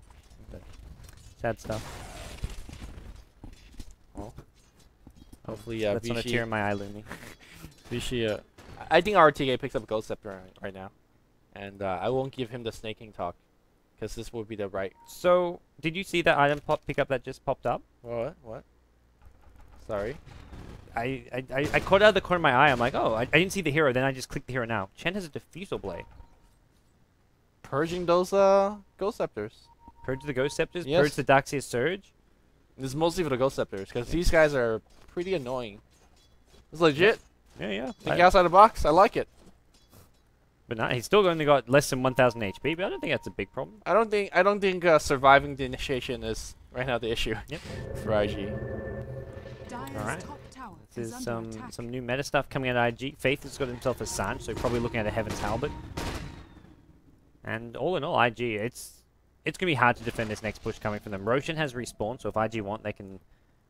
But sad stuff. Well. Hopefully, that's on a tear in my eye, Looney. Vichy, I think RTK picks up Ghost Scepter right now, and I won't give him the snaking talk, because this will be the right. So, did you see that item pickup that just popped up? What? What? Sorry. I caught out of the corner of my eye. I'm like, oh, I didn't see the hero. Then I just clicked the hero now. Chen has a diffusal blade. Purging those Ghost Scepters. Purge the Ghost Scepters. Yes. Purge the Darkseer Surge. This is mostly for the Ghost Scepters, because these guys are pretty annoying. It's legit. Yeah. Think outside the box. I like it. But nah, he's still only got less than 1,000 HP. But I don't think that's a big problem. I don't think surviving the initiation is right now the issue. Yep. For IG. All right. This is some new meta stuff coming out of IG. Faith has got himself a Sanj, so probably looking at a Heaven's Halberd. And all in all, IG, it's gonna be hard to defend this next push coming from them. Roshan has respawned, so if IG want, they can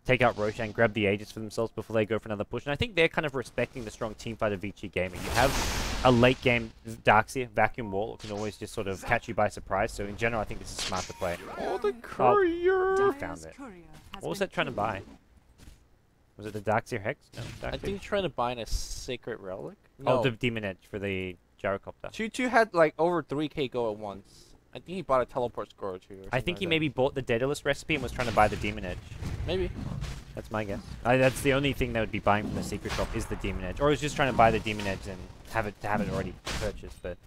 take out Roshan and grab the Aegis for themselves before they go for another push. And I think they're kind of respecting the strong teamfight of VG Gaming. You have a late game Darkseer, Vacuum Wall, can always just sort of catch you by surprise. So in general, I think this is smart to play. Oh, the courier! Found it. What was that trying to buy? Was it the Darkseer Hex? No, I think he's trying to buy a Sacred Relic. Oh, No. the Demon Edge for the Gyrocopter. Tutu had like over 3k go at once. I think he bought a teleport score or two. I think he maybe bought the Daedalus recipe and was trying to buy the Demon Edge. Maybe. That's my guess. That's the only thing that would be buying from the secret shop is the Demon Edge. Or he's just trying to buy the Demon Edge and have it already purchased. But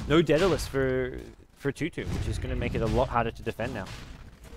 no Daedalus for Tutu, which is going to make it a lot harder to defend now.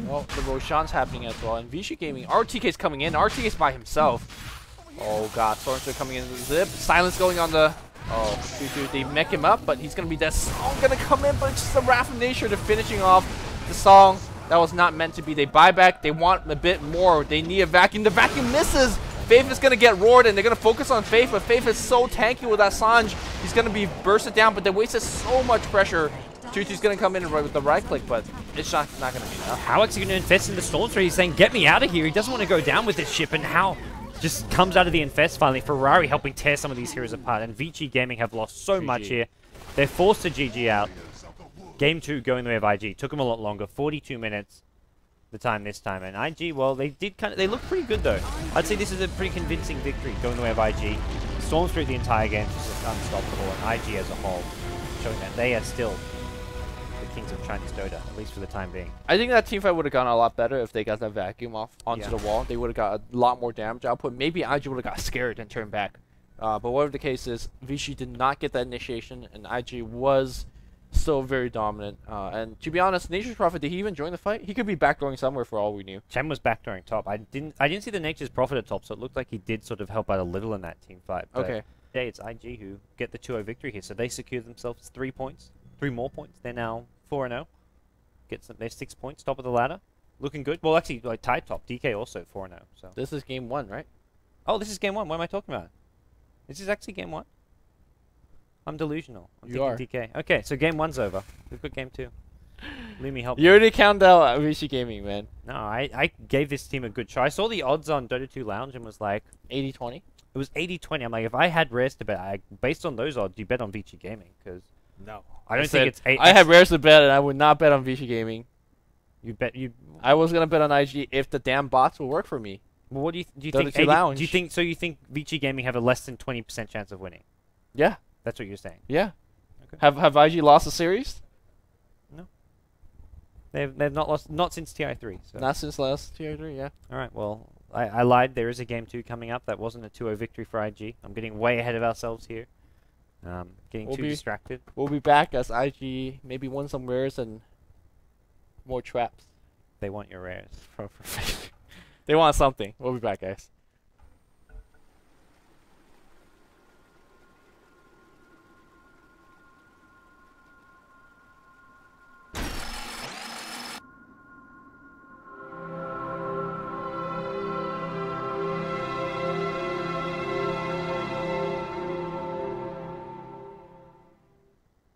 Well, the Roshan's happening as well. And Vichy Gaming, RTK's coming in. RTK's by himself. Oh god, Storms are coming in. Zip. Silence going on the... Oh, Tutu, they mech him up, but he's going to be that song going to come in, but it's just the Wrath of Nature. They're finishing off the song. That was not meant to be. They buy back. They want a bit more. They need a vacuum. The vacuum misses. Faith is going to get roared, and they're going to focus on Faith, but Faith is so tanky with that Sanj. He's going to be bursted down, but they wasted so much pressure. Tutu's going to come in with the right click, but it's not going to be enough. How is he going to infest in the Storm Tree? He's saying, get me out of here. He doesn't want to go down with this ship, and how just comes out of the infest finally. Ferrari helping tear some of these heroes apart, and VG Gaming have lost so much here. They're forced to GG out. Game 2 going the way of IG. Took them a lot longer, 42 minutes. the time this time. And IG, well, they look pretty good though. I'd say this is a pretty convincing victory going the way of IG. Storm Street the entire game just unstoppable, and IG as a whole showing that they are still the kings of Chinese Dota, at least for the time being. I think that team fight would have gone a lot better if they got that vacuum off onto Yeah. the wall. They would have got a lot more damage output. Maybe IG would have got scared and turned back. But whatever the case is, Vichy did not get that initiation, and IG was still very dominant. And to be honest, Nature's Prophet, did he even join the fight? He could be backdooring somewhere for all we knew. Chen was backdooring top. I didn't see the Nature's Prophet at top, so it looked like he did sort of help out a little in that team fight. But Okay. yeah, it's IG who get the 2-0 victory here. So they secure themselves 3 points. 3 more points. They're now 4-0. Gets them, they're 6 points, top of the ladder. Looking good. Well, actually, like tied top. DK also 4-0. So. This is game 1, right? Oh, this is game 1. What am I talking about? This is actually game 1. I'm delusional. I'm You are. thinking DK. Okay, so game 1's over. We've got game 2. Lumi help. You already counted out Vichy Gaming, man. No, I gave this team a good try. I saw the odds on Dota 2 Lounge and was like, 80-20. it was 80-20. I'm like, if I had rares to bet, based on those odds, you bet on Vichy Gaming because No. I don't think it's 8. I had rares to bet, and I would not bet on Vichy Gaming. You bet you. I was going to bet on IG if the damn bots will work for me. Well, what do you Dota think? 2 Lounge. Do you think so? You think Vichy Gaming have a less than 20% chance of winning? Yeah. That's what you're saying. Yeah. Okay. Have IG lost a series? They've not lost, not since TI3. So. Not since last tier 3, yeah. All right. Well, I lied. There is a game 2 coming up. That wasn't a 2-0 victory for IG. I'm getting way ahead of ourselves here. Getting We'll too be- distracted. We'll be back as IG maybe win some rares and more traps. They want your rares. They want something. We'll be back, guys.